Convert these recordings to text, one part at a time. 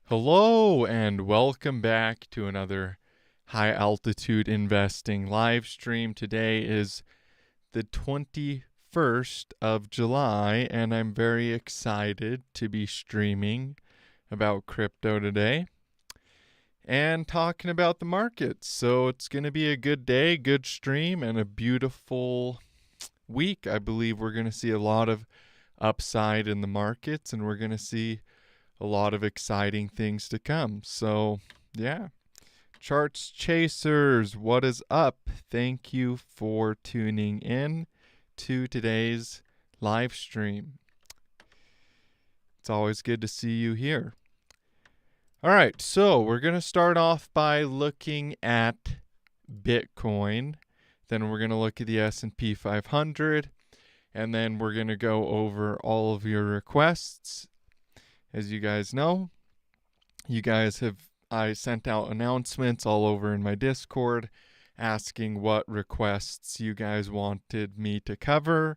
Hello and welcome back to another high altitude investing live stream. Today is the 21st of July and I'm very excited to be streaming about crypto today and talking about the markets. So it's going to be a good day, good stream, and a beautiful week. I believe we're going to see a lot of upside in the markets and we're going to see a lot of exciting things to come. So, yeah. Charts chasers, what is up? Thank you for tuning in to today's live stream. It's always good to see you here. All right, so we're going to start off by looking at Bitcoin. Then we're going to look at the S&P 500. And then we're going to go over all of your requests. As you guys know, I sent out announcements all over in my Discord asking what requests you guys wanted me to cover.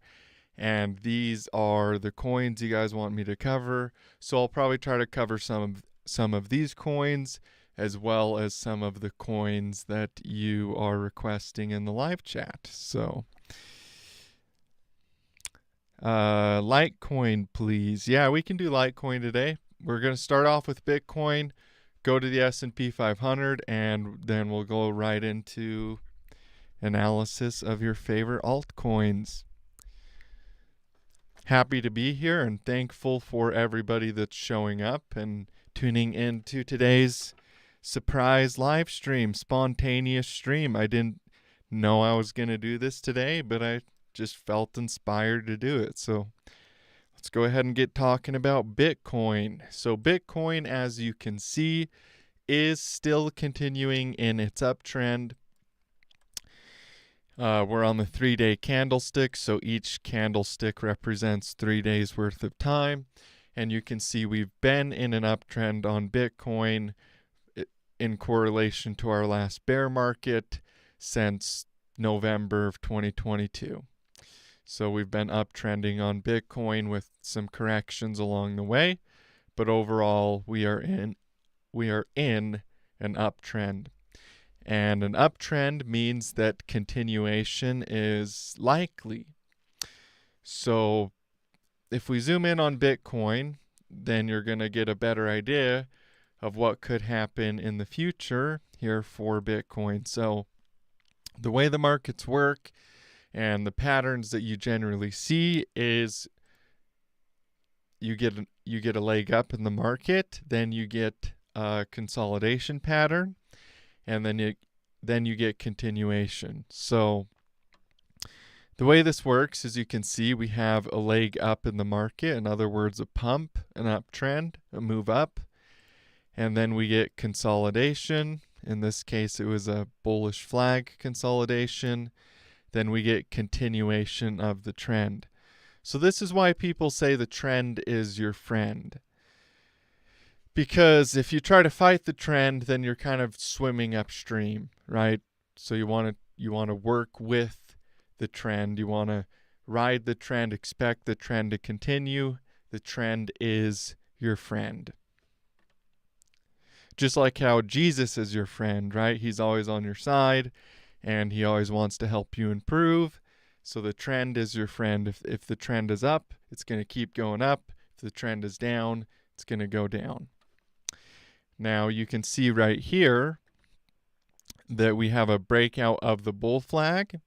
And these are the coins you guys want me to cover. So I'll probably try to cover some of these coins as well as some of the coins that you are requesting in the live chat. So Litecoin, please. Yeah, we can do Litecoin today. We're going to start off with Bitcoin, go to the S&P 500, and then we'll go right into analysis of your favorite altcoins. Happy to be here and thankful for everybody that's showing up and tuning into today's surprise live stream, spontaneous stream. I didn't know I was going to do this today, but I just felt inspired to do it. So let's go ahead and get talking about Bitcoin. So Bitcoin, as you can see, is still continuing in its uptrend. We're on the 3-day candlestick, so each candlestick represents 3 days worth of time. And you can see we've been in an uptrend on Bitcoin in correlation to our last bear market since November of 2022. So we've been uptrending on Bitcoin with some corrections along the way, but overall we are in an uptrend. And an uptrend means that continuation is likely. So if we zoom in on Bitcoin, then you're going to get a better idea of what could happen in the future here for Bitcoin. So the way the markets work and the patterns that you generally see is you get a leg up in the market, then you get a consolidation pattern, and then you get continuation. So the way this works is you can see we have a leg up in the market, in other words, a pump, an uptrend, a move up, and then we get consolidation. In this case, it was a bullish flag consolidation. Then we get continuation of the trend. So this is why people say the trend is your friend. Because if you try to fight the trend, then you're kind of swimming upstream, right? So you want to work with the trend. You want to ride the trend, expect the trend to continue. The trend is your friend. Just like how Jesus is your friend, right? He's always on your side. And he always wants to help you improve. So the trend is your friend. If the trend is up, it's going to keep going up. If the trend is down, it's going to go down. Now you can see right here that we have a breakout of the bull flag.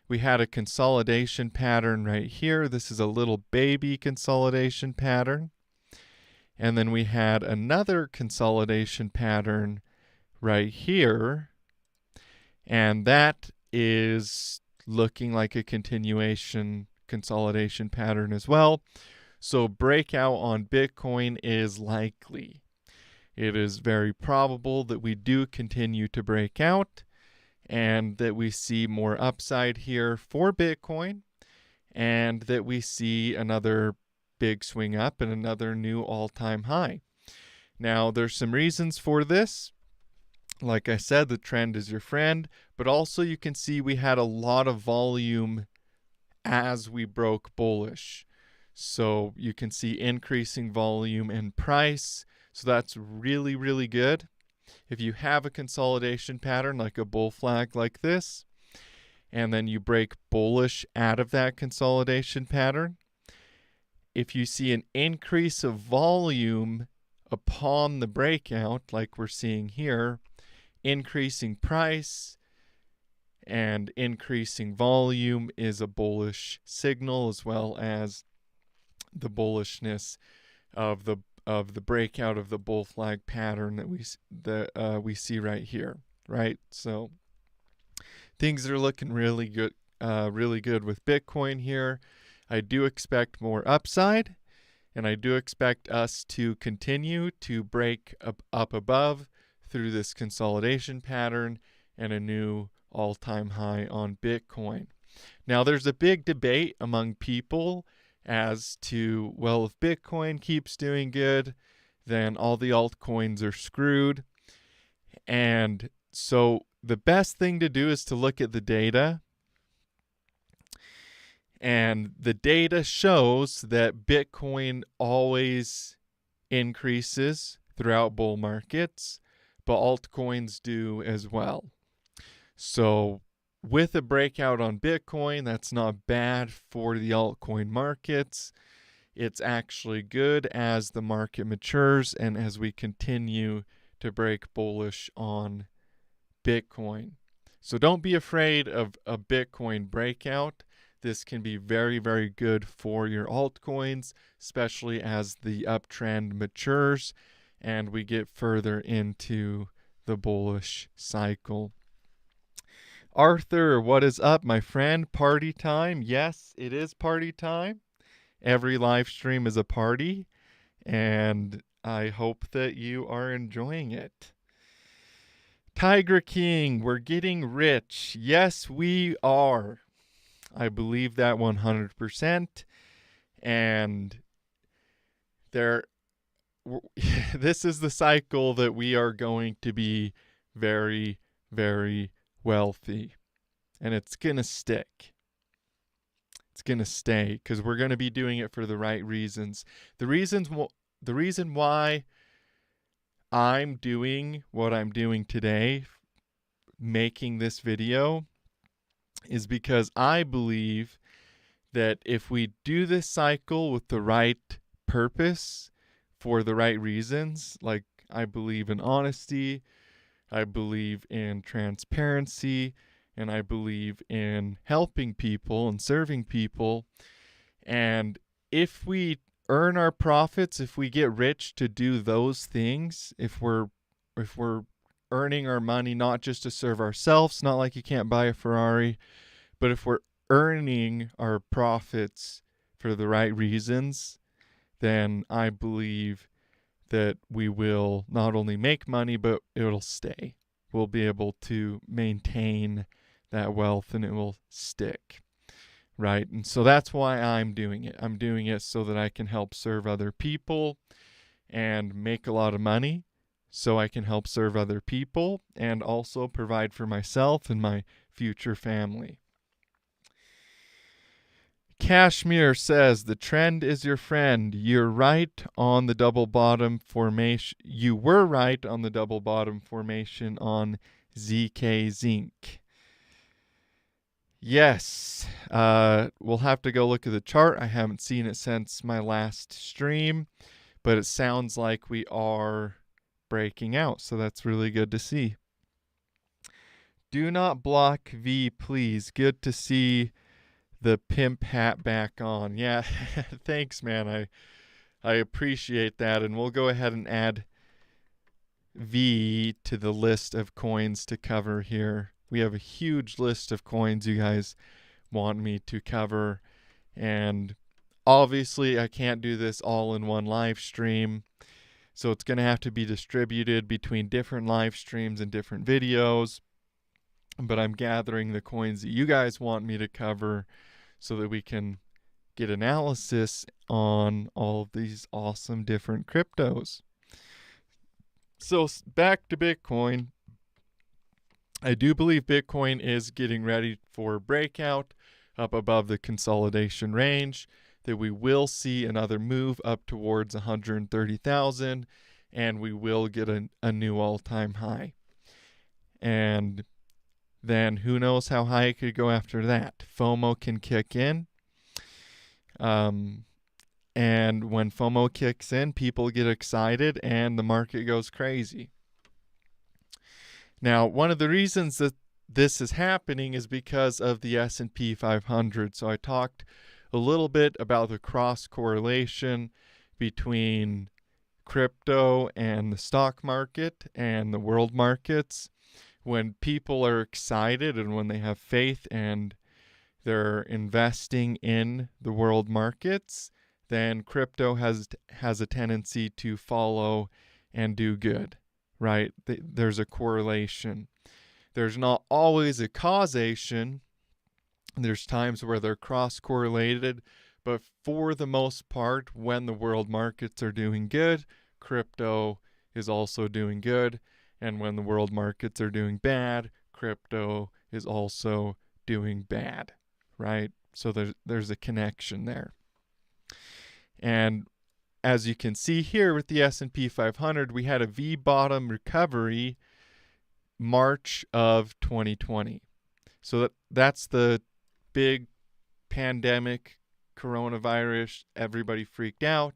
We had a consolidation pattern right here. This is a little baby consolidation pattern. And then we had another consolidation pattern right here. And that is looking like a continuation consolidation pattern as well. So breakout on Bitcoin is likely. It is very probable that we do continue to break out and that we see more upside here for Bitcoin and that we see another big swing up and another new all-time high. Now, there's some reasons for this. Like I said, the trend is your friend, but also you can see we had a lot of volume as we broke bullish. So you can see increasing volume and price. So that's really, really good. If you have a consolidation pattern like a bull flag like this, and then you break bullish out of that consolidation pattern, if you see an increase of volume upon the breakout, like we're seeing here, increasing price and increasing volume is a bullish signal, as well as the bullishness of the breakout of the bull flag pattern that we see right here, right? So things are looking really good with Bitcoin here. I do expect more upside, and I do expect us to continue to break up above through this consolidation pattern and a new all-time high on Bitcoin. Now, there's a big debate among people as to, well, if Bitcoin keeps doing good, then all the altcoins are screwed. And so the best thing to do is to look at the data. And the data shows that Bitcoin always increases throughout bull markets, but altcoins do as well. So with a breakout on Bitcoin, that's not bad for the altcoin markets. It's actually good as the market matures and as we continue to break bullish on Bitcoin. So don't be afraid of a Bitcoin breakout. This can be very, very good for your altcoins, especially as the uptrend matures and we get further into the bullish cycle. Arthur, what is up, my friend? Party time? Yes, it is party time. Every live stream is a party, and I hope that you are enjoying it. Tiger King, we're getting rich. Yes, we are. I believe that 100%. And this is the cycle that we are going to be very, very wealthy. And it's going to stick. It's going to stay because we're going to be doing it for the right reasons. The reason why I'm doing what I'm doing today, making this video, is because I believe that if we do this cycle with the right purpose for the right reasons, like I believe in honesty, I believe in transparency, and I believe in helping people and serving people. And if we earn our profits, if we get rich to do those things, if we're earning our money not just to serve ourselves, not like you can't buy a Ferrari, but if we're earning our profits for the right reasons, then I believe that we will not only make money, but it'll stay. We'll be able to maintain that wealth and it will stick, right? And so that's why I'm doing it. I'm doing it so that I can help serve other people and make a lot of money so I can help serve other people and also provide for myself and my future family. Kashmir says, the trend is your friend. You're right on the double bottom formation. You were right on the double bottom formation on ZK Zinc. Yes, we'll have to go look at the chart. I haven't seen it since my last stream, but it sounds like we are breaking out, so that's really good to see. Do not block V, please. Good to see the pimp hat back on. Yeah, thanks, man. I appreciate that, and we'll go ahead and add V to the list of coins to cover here. We have a huge list of coins you guys want me to cover, and obviously I can't do this all in one live stream, so it's going to have to be distributed between different live streams and different videos, but I'm gathering the coins that you guys want me to cover so that we can get analysis on all of these awesome different cryptos. So back to Bitcoin. I do believe Bitcoin is getting ready for breakout up above the consolidation range, that we will see another move up towards 130,000, and we will get a new all-time high. And then who knows how high it could go after that. FOMO can kick in. And when FOMO kicks in, people get excited and the market goes crazy. Now, one of the reasons that this is happening is because of the S&P 500. So I talked a little bit about the cross correlation between crypto and the stock market and the world markets. When people are excited and when they have faith and they're investing in the world markets, then crypto has a tendency to follow and do good, right? There's a correlation. There's not always a causation. There's times where they're cross-correlated, but for the most part, when the world markets are doing good, crypto is also doing good. And when the world markets are doing bad, crypto is also doing bad, right? So there's a connection there. And as you can see here with the S&P 500, we had a V-bottom recovery March of 2020. So that's the big pandemic, coronavirus, everybody freaked out.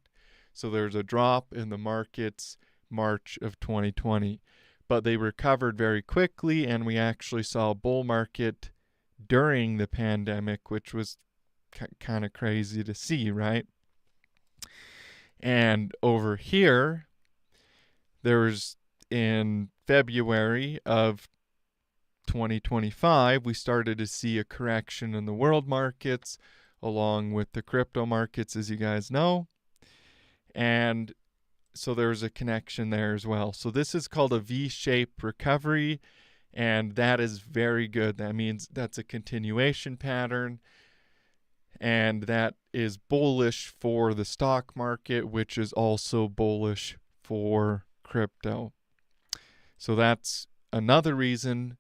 So there's a drop in the markets March of 2020. But they recovered very quickly, and we actually saw a bull market during the pandemic, which was kind of crazy to see, right? And over here, there's in February of 2025, we started to see a correction in the world markets along with the crypto markets, as you guys know. And so there's a connection there as well. So this is called a V-shaped recovery, and that is very good. That means that's a continuation pattern, and that is bullish for the stock market, which is also bullish for crypto. So that's another reason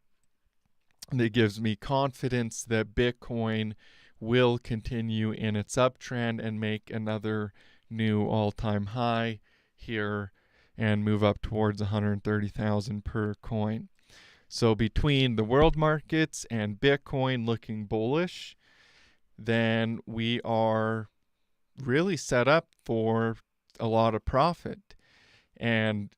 that gives me confidence that Bitcoin will continue in its uptrend and make another new all-time high here and move up towards 130,000 per coin. So between the world markets and Bitcoin looking bullish, then we are really set up for a lot of profit. And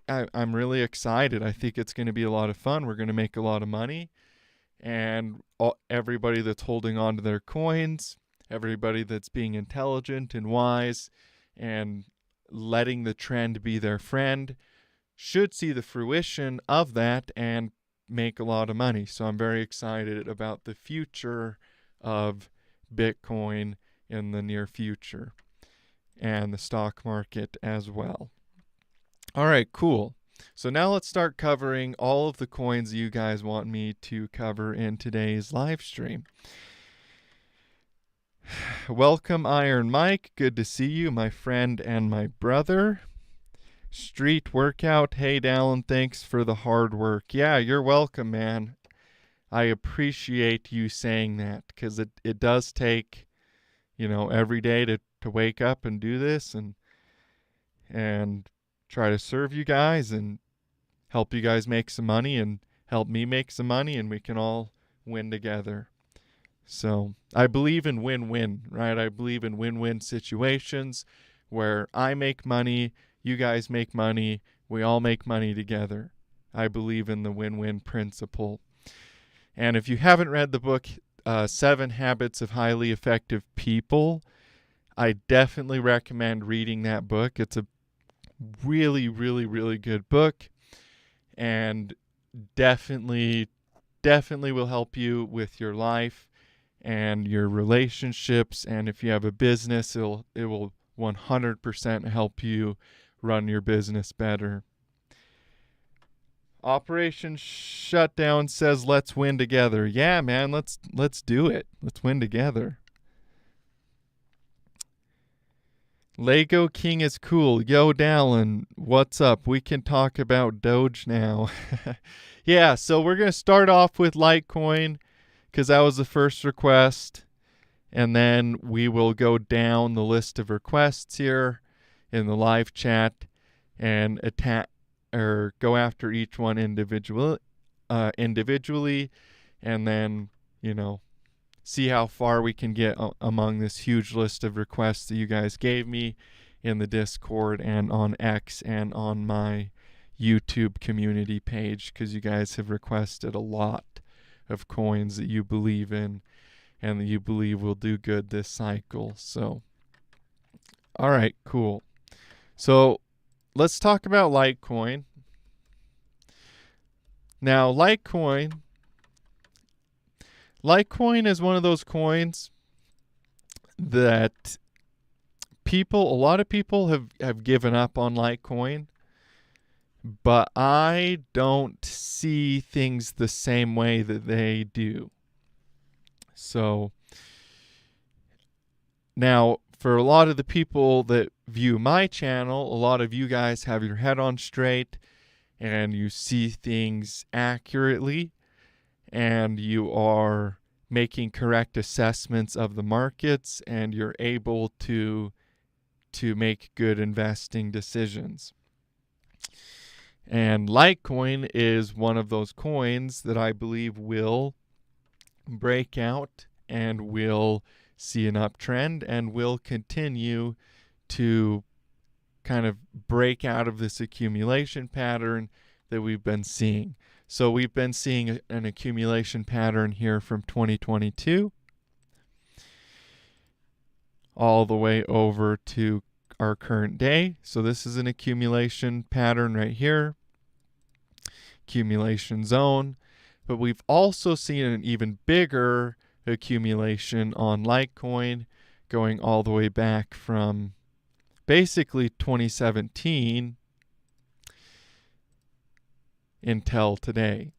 I'm really excited. I think it's going to be a lot of fun. We're going to make a lot of money. And everybody that's holding on to their coins, everybody that's being intelligent and wise and letting the trend be their friend, should see the fruition of that and make a lot of money. So I'm very excited about the future of Bitcoin in the near future and the stock market as well. All right, cool. So now let's start covering all of the coins you guys want me to cover in today's live stream. Welcome, Iron Mike. Good to see you, my friend and my brother. Street Workout. Hey, Dallin, thanks for the hard work. Yeah, you're welcome, man. I appreciate you saying that, because it does take, every day to wake up and do this and try to serve you guys and help you guys make some money and help me make some money, and we can all win together. So I believe in win-win, right? I believe in win-win situations where I make money, you guys make money, we all make money together. I believe in the win-win principle. And if you haven't read the book, 7 Habits of Highly Effective People, I definitely recommend reading that book. It's a really, really, really good book, and definitely will help you with your life and your relationships. And if you have a business, it will 100% help you run your business better. Operation Shutdown says, let's win together. Yeah, man, let's do it. Let's win together. Lego King is cool. Yo, Dallin, what's up? We can talk about Doge now. Yeah, so we're going to start off with Litecoin because that was the first request. And then we will go down the list of requests here in the live chat. and attack or go after each one individually, and then, you know, see how far we can get among this huge list of requests that you guys gave me in the Discord and on X and on my YouTube community page, because you guys have requested a lot of coins that you believe in and that you believe will do good this cycle. So, all right, cool. So let's talk about Litecoin. Now, Litecoin is one of those coins that a lot of people have given up on Litecoin, but I don't see things the same way that they do. So now, for a lot of the people that view my channel, a lot of you guys have your head on straight and you see things accurately and you are making correct assessments of the markets and you're able to make good investing decisions. And Litecoin is one of those coins that I believe will break out and will see an uptrend and will continue to kind of break out of this accumulation pattern that we've been seeing. So we've been seeing an accumulation pattern here from 2022 all the way over to our current day. So this is an accumulation pattern right here, accumulation zone. But we've also seen an even bigger accumulation on Litecoin going all the way back from basically 2017 until today.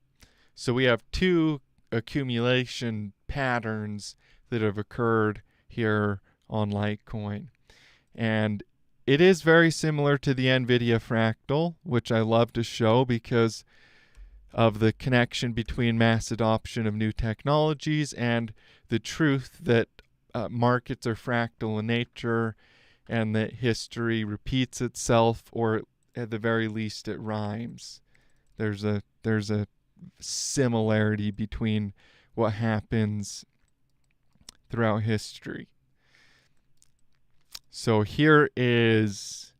So we have two accumulation patterns that have occurred here on Litecoin. And it is very similar to the NVIDIA fractal, which I love to show because of the connection between mass adoption of new technologies and the truth that markets are fractal in nature and that history repeats itself, or at the very least it rhymes. There's a similarity between what happens throughout history. So here is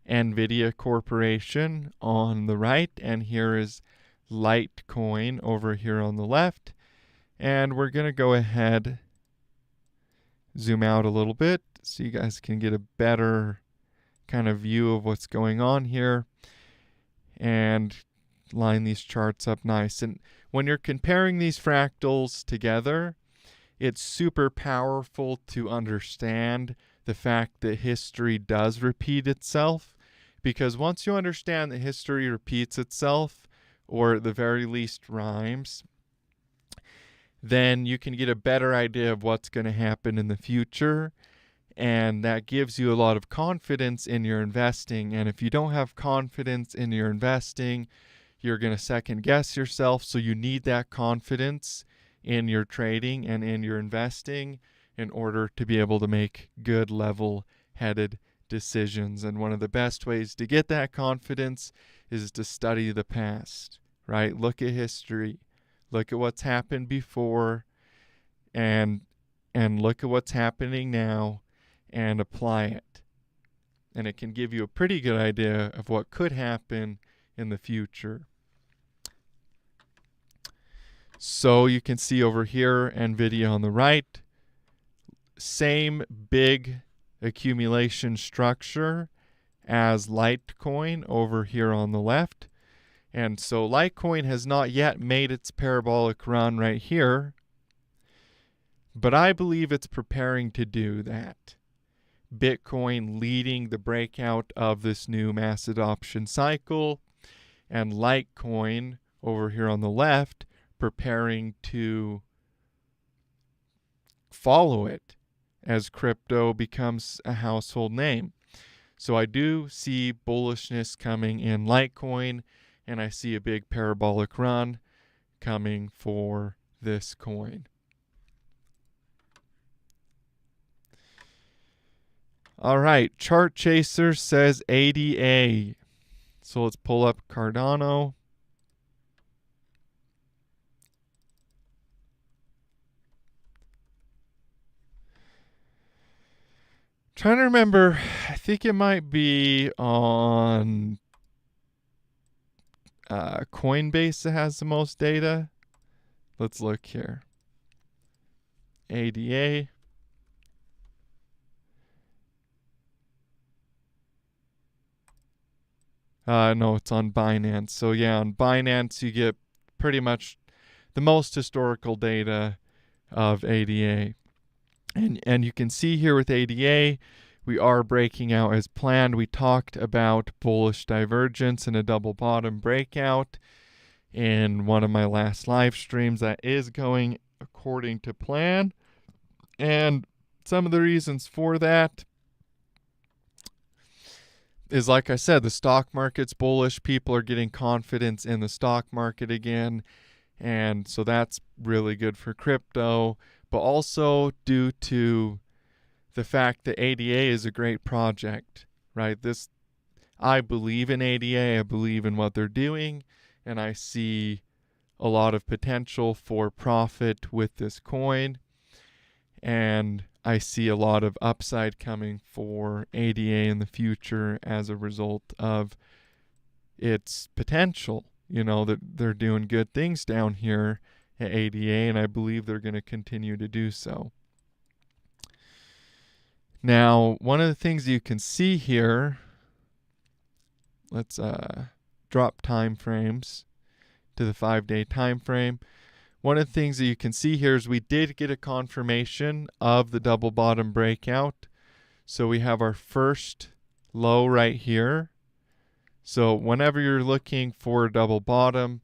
NVIDIA Corporation on the right, and here is Litecoin over here on the left. And we're going to go ahead, zoom out a little bit so you guys can get a better kind of view of what's going on here and line these charts up nice. And when you're comparing these fractals together, it's super powerful to understand the fact that history does repeat itself, because once you understand that history repeats itself, or at the very least rhymes, then you can get a better idea of what's going to happen in the future, and that gives you a lot of confidence in your investing. And if you don't have confidence in your investing, you're going to second guess yourself. So you need that confidence in your trading and in your investing in order to be able to make good level-headed decisions. And one of the best ways to get that confidence is to study the past, right? Look at history, look at what's happened before, and look at what's happening now and apply it. And it can give you a pretty good idea of what could happen in the future. So you can see over here, NVIDIA on the right, same big accumulation structure as Litecoin over here on the left. And so Litecoin has not yet made its parabolic run right here, but I believe it's preparing to do that. Bitcoin leading the breakout of this new mass adoption cycle, and Litecoin over here on the left preparing to follow it as crypto becomes a household name. So I do see bullishness coming in Litecoin, and I see a big parabolic run coming for this coin. All right, Chart Chaser says ADA. So let's pull up Cardano. Trying to remember, I think it might be on Coinbase that has the most data. Let's look here. ADA. No, it's on Binance. So yeah, on Binance you get pretty much the most historical data of ADA. And you can see here with ADA, we are breaking out as planned. We talked about bullish divergence and a double bottom breakout in one of my last live streams. That is going according to plan. And some of the reasons for that is, like I said, the stock market's bullish. People are getting confidence in the stock market again. And so that's really good for crypto. But also due to the fact that ADA is a great project, right? I believe in ADA. I believe in what they're doing. And I see a lot of potential for profit with this coin. And I see a lot of upside coming for ADA in the future as a result of its potential. You know, that they're doing good things down here at ADA, and I believe they're going to continue to do so. Now, one of the things you can see here, let's drop time frames to the 5-day time frame. One of the things that you can see here is we did get a confirmation of the double bottom breakout. So we have our first low right here. So whenever you're looking for a double bottom,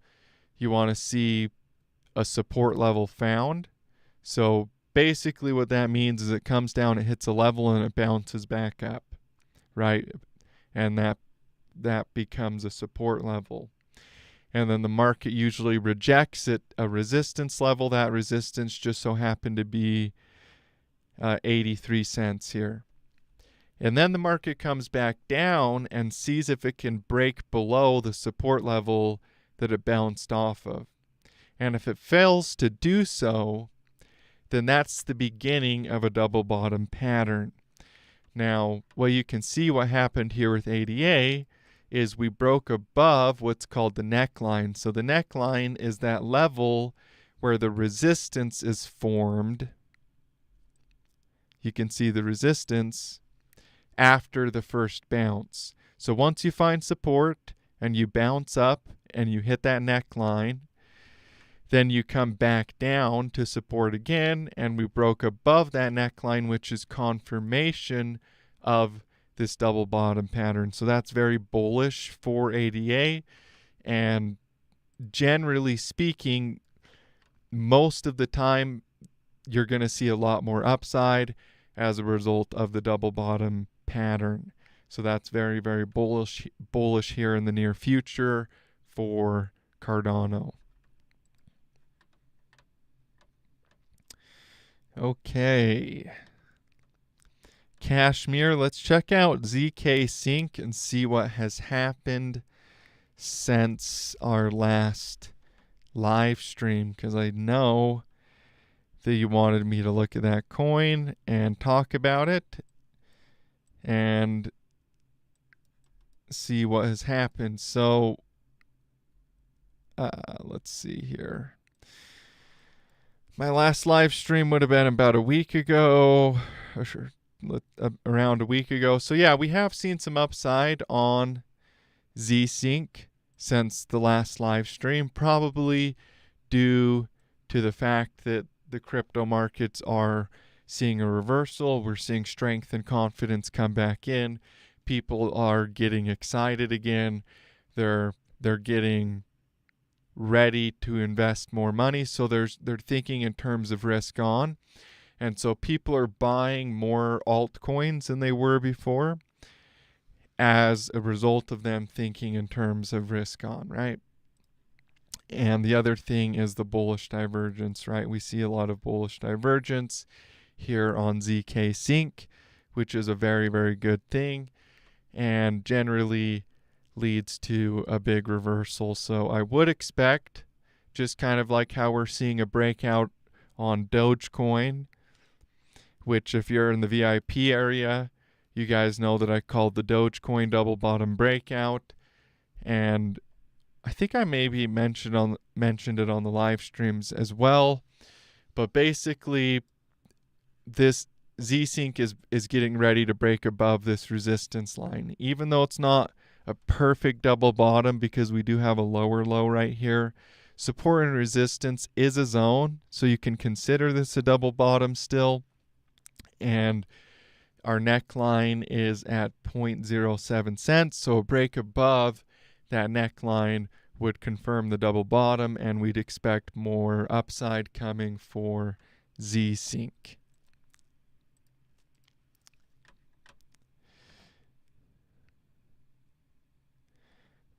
you want to see a support level found. So basically what that means is it comes down, it hits a level, and it bounces back up, right? And that becomes a support level. And then the market usually rejects it, a resistance level. That resistance just so happened to be 83 cents here. And then the market comes back down and sees if it can break below the support level that it bounced off of. And if it fails to do so, then that's the beginning of a double bottom pattern. Now, well, you can see what happened here with ADA is we broke above what's called the neckline. So the neckline is that level where the resistance is formed. You can see the resistance after the first bounce. So once you find support and you bounce up and you hit that neckline, then you come back down to support again, and we broke above that neckline, which is confirmation of this double bottom pattern. So that's very bullish for ADA, and generally speaking, most of the time you're going to see a lot more upside as a result of the double bottom pattern. So that's very, very bullish here in the near future for Cardano. Okay. Cashmere, let's check out ZK Sync and see what has happened since our last live stream, because I know that you wanted me to look at that coin and talk about it and see what has happened. So let's see here. My last live stream would have been about a week ago, around a week ago. So yeah, we have seen some upside on Z-Sync since the last live stream, probably due to the fact that the crypto markets are seeing a reversal. We're seeing strength and confidence come back in. People are getting excited again. They're getting ready to invest more money, so they're thinking in terms of risk on, and so people are buying more altcoins than they were before as a result of them thinking in terms of risk on, right? And the other thing is the bullish divergence, right? We see a lot of bullish divergence here on ZK Sync. which is a very, very good thing and generally leads to a big reversal. So I would expect, just kind of like how we're seeing a breakout on Dogecoin, which if you're in the VIP area, you guys know that I called the Dogecoin double bottom breakout, and I think I maybe mentioned it on the live streams as well. But basically, this Z-Sync is getting ready to break above this resistance line, even though it's not a perfect double bottom because we do have a lower low right here. Support and resistance is a zone, so you can consider this a double bottom still. And our neckline is at 0.07 cents, so a break above that neckline would confirm the double bottom, and we'd expect more upside coming for Z-Sync.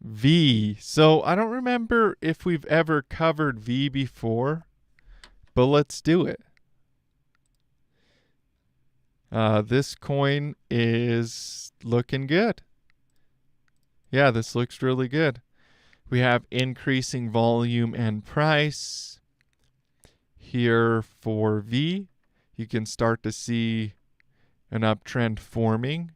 V. So I don't remember if we've ever covered V before, but let's do it. This coin is looking good. Yeah, this looks really good. We have increasing volume and price here for V. You can start to see an uptrend forming.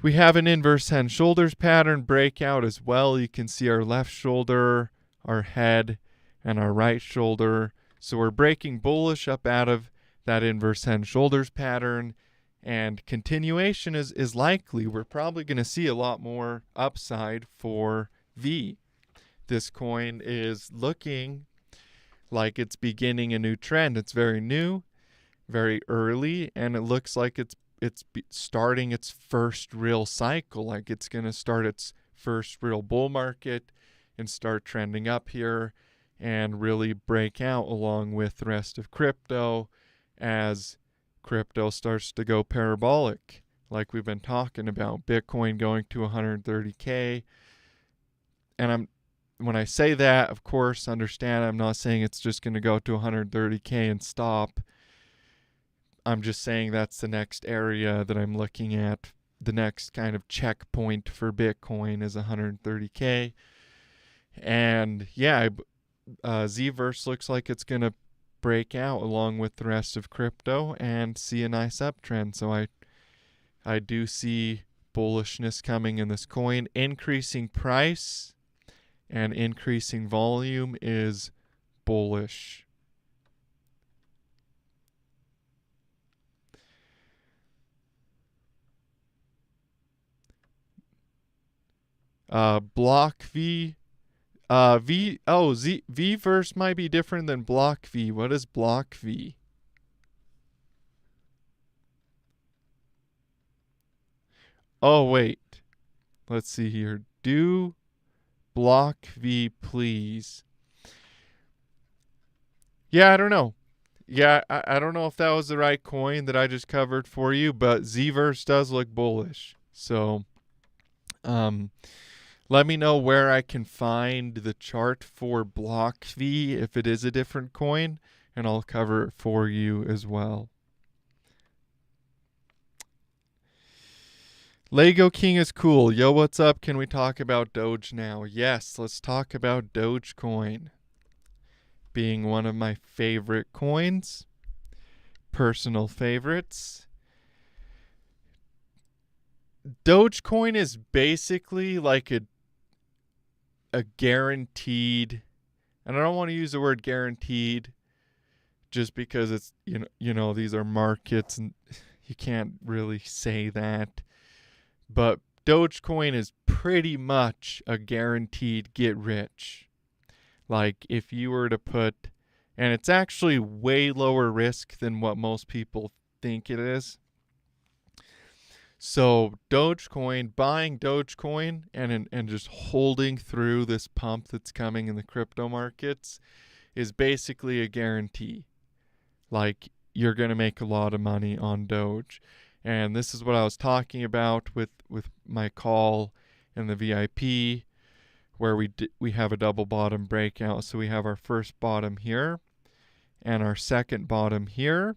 We have an inverse head and shoulders pattern breakout as well. You can see our left shoulder, our head, and our right shoulder. So we're breaking bullish up out of that inverse head and shoulders pattern, and continuation is likely. We're probably going to see a lot more upside for V. This coin is looking like it's beginning a new trend. It's very new, very early, and it looks like it's starting its first real cycle. Like it's going to start its first real bull market and start trending up here and really break out along with the rest of crypto as crypto starts to go parabolic, like we've been talking about. Bitcoin going to 130K. And when I say that, of course, understand I'm not saying it's just going to go to 130K and stop. I'm just saying that's the next area that I'm looking at. The next kind of checkpoint for Bitcoin is 130K. And yeah, Zverse looks like it's going to break out along with the rest of crypto and see a nice uptrend. So I do see bullishness coming in this coin. Increasing price and increasing volume is bullish. Block V. Vverse might be different than Block V. What is Block V? Oh, wait. Let's see here. Do Block V, please. Yeah, I don't know. Yeah, I don't know if that was the right coin that I just covered for you, but Zverse does look bullish. So, let me know where I can find the chart for Block V if it is a different coin, and I'll cover it for you as well. Lego King is cool. Yo, what's up? Can we talk about Doge now? Yes, let's talk about Dogecoin. Being one of my favorite coins, personal favorites. Dogecoin is basically like a guaranteed, and I don't want to use the word guaranteed just because it's, you know, these are markets and you can't really say that. But Dogecoin is pretty much a guaranteed get rich. Like if you were to put, and it's actually way lower risk than what most people think it is. So Dogecoin, buying Dogecoin and just holding through this pump that's coming in the crypto markets is basically a guarantee. Like you're going to make a lot of money on Doge. And this is what I was talking about with my call in the VIP, where we have a double bottom breakout. So we have our first bottom here and our second bottom here.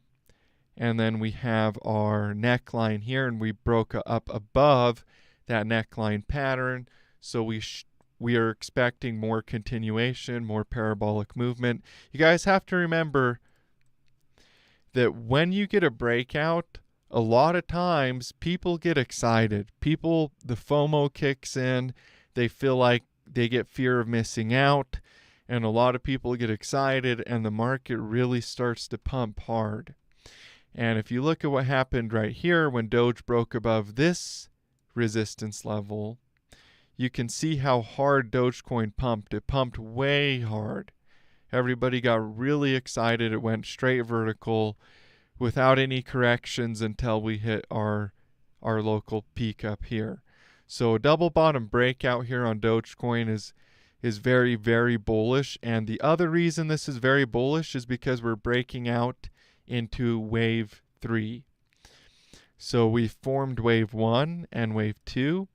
and then we have our neckline here, and we broke up above that neckline pattern. So we are expecting more continuation, more parabolic movement. You guys have to remember that when you get a breakout, a lot of times people get excited. The FOMO kicks in. They feel like they get fear of missing out, and a lot of people get excited, and the market really starts to pump hard. And if you look at what happened right here when Doge broke above this resistance level, you can see how hard Dogecoin pumped. It pumped way hard. Everybody got really excited. It went straight vertical without any corrections until we hit our local peak up here. So a double bottom breakout here on Dogecoin is very, very bullish. And the other reason this is very bullish is because we're breaking out into wave 3. So we formed wave 1 and wave 2,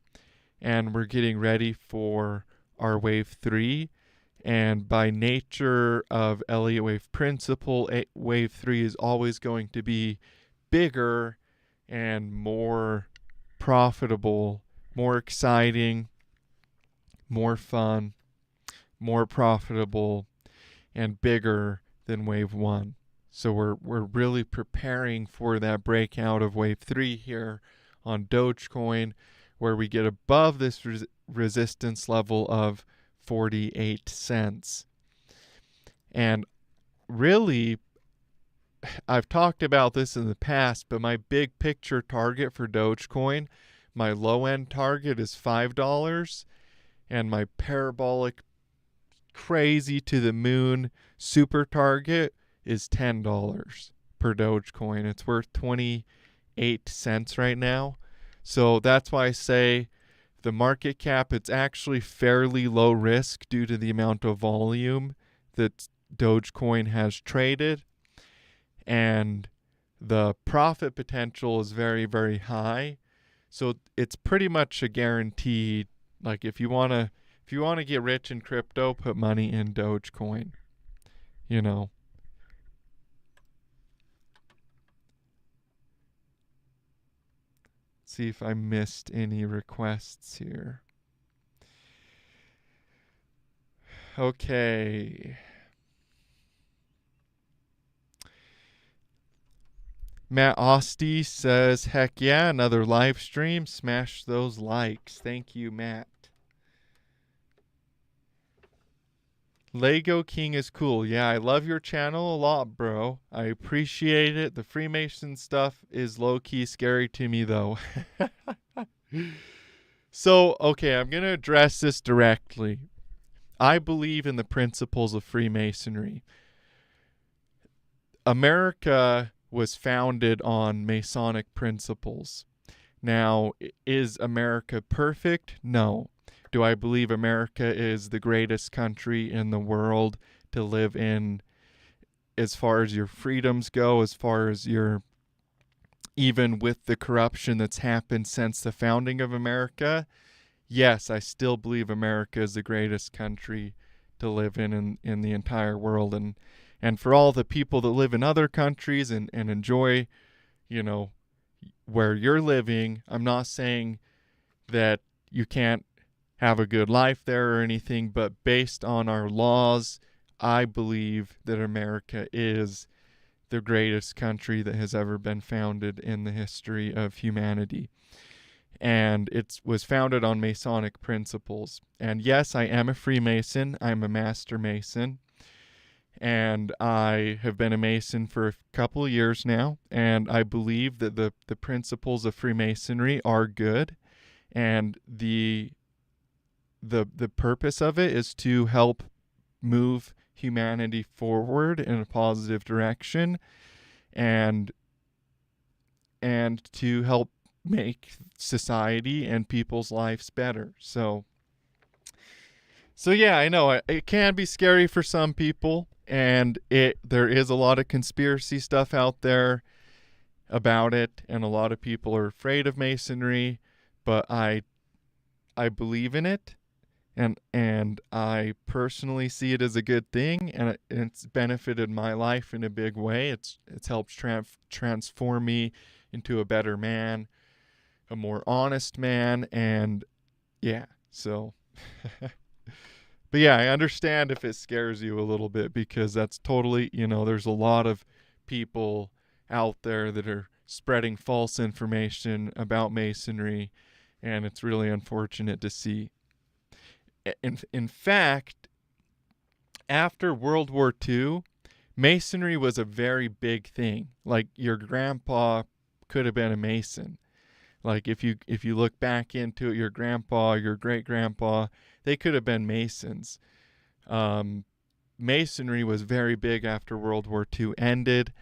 and we're getting ready for our wave 3. And by nature of Elliott wave principle, wave 3 is always going to be bigger and more profitable, more exciting, more fun, more profitable, and bigger than wave 1. So we're really preparing for that breakout of wave 3 here on Dogecoin, where we get above this resistance level of 48 cents. And really, I've talked about this in the past, but my big picture target for Dogecoin, my low end target is $5, and my parabolic crazy to the moon super target is $10 per Dogecoin. It's worth 28 cents right now. So that's why I say the market cap, it's actually fairly low risk due to the amount of volume that Dogecoin has traded. And the profit potential is very, very high. So it's pretty much a guaranteed, like if you want to get rich in crypto, put money in Dogecoin. You know. See if I missed any requests here. Okay. Matt Osty says, heck yeah, another live stream. Smash those likes. Thank you, Matt. Lego King is cool. Yeah, I love your channel a lot, bro. I appreciate it. The Freemason stuff is low-key scary to me, though. So, okay, I'm going to address this directly. I believe in the principles of Freemasonry. America was founded on Masonic principles. Now, is America perfect? No. Do I believe America is the greatest country in the world to live in as far as your freedoms go, as far as your, even with the corruption that's happened since the founding of America? Yes, I still believe America is the greatest country to live in the entire world. And for all the people that live in other countries and enjoy, you know, where you're living, I'm not saying that you can't have a good life there or anything, but based on our laws, I believe that America is the greatest country that has ever been founded in the history of humanity. And it was founded on Masonic principles. And yes, I am a Freemason. I'm a Master Mason. And I have been a Mason for a couple of years now. And I believe that the principles of Freemasonry are good. And the purpose of it is to help move humanity forward in a positive direction and to help make society and people's lives better. So yeah, I know it can be scary for some people, and there is a lot of conspiracy stuff out there about it, and a lot of people are afraid of Masonry, but I believe in it. and I personally see it as a good thing, and it's benefited my life in a big way. It's helped transform me into a better man, a more honest man, and yeah, so but yeah, I understand if it scares you a little bit, because that's totally, there's a lot of people out there that are spreading false information about Masonry, and it's really unfortunate to see. In fact, after World War II, Masonry was a very big thing. Like, your grandpa could have been a Mason. Like, if you look back into it, your grandpa, your great grandpa, they could have been Masons. Masonry was very big after World War II ended,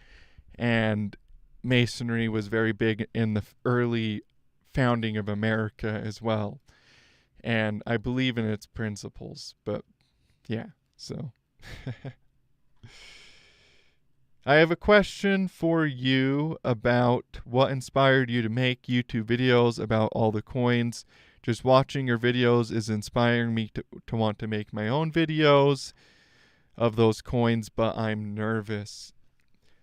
and Masonry was very big in the early founding of America as well. And I believe in its principles, but yeah, so. I have a question for you about what inspired you to make YouTube videos about all the coins. Just watching your videos is inspiring me to want to make my own videos of those coins, but I'm nervous.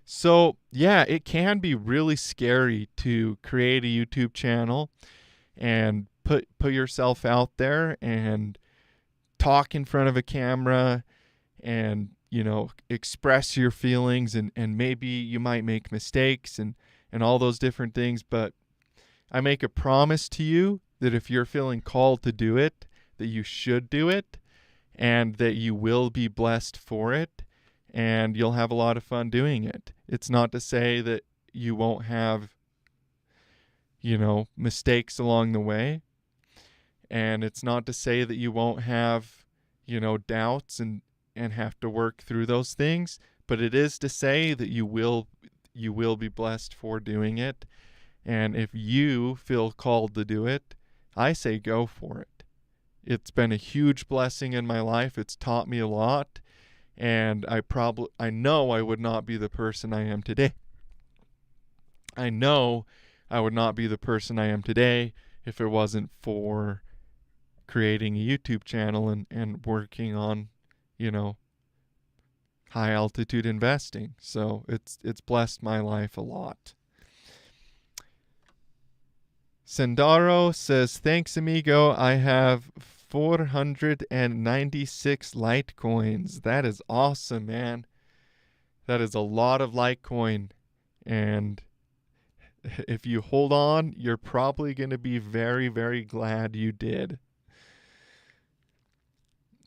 So yeah, it can be really scary to create a YouTube channel and put yourself out there and talk in front of a camera and express your feelings, and maybe you might make mistakes and all those different things. But I make a promise to you that if you're feeling called to do it, that you should do it, and that you will be blessed for it, and you'll have a lot of fun doing it. It's not to say that you won't have, mistakes along the way. And it's not to say that you won't have, doubts and have to work through those things, but it is to say that you will be blessed for doing it. And if you feel called to do it, I say go for it. It's been a huge blessing in my life. It's taught me a lot, and I know I would not be the person I am today. I know I would not be the person I am today if it wasn't for creating a YouTube channel and working on, high altitude investing. So it's blessed my life a lot. Sendaro says, thanks amigo, I have 496 Litecoins. That is awesome, man. That is a lot of Litecoin, and if you hold on, you're probably going to be very, very glad you did.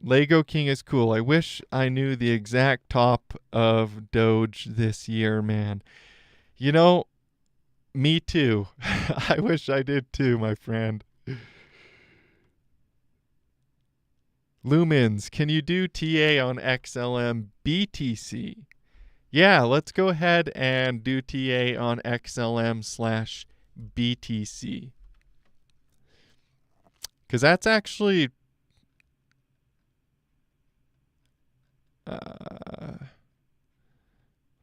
Lego King is cool. I wish I knew the exact top of Doge this year, man. Me too. I wish I did too, my friend. Lumens, can you do TA on XLM BTC? Yeah, let's go ahead and do TA on XLM/BTC. Because that's actually...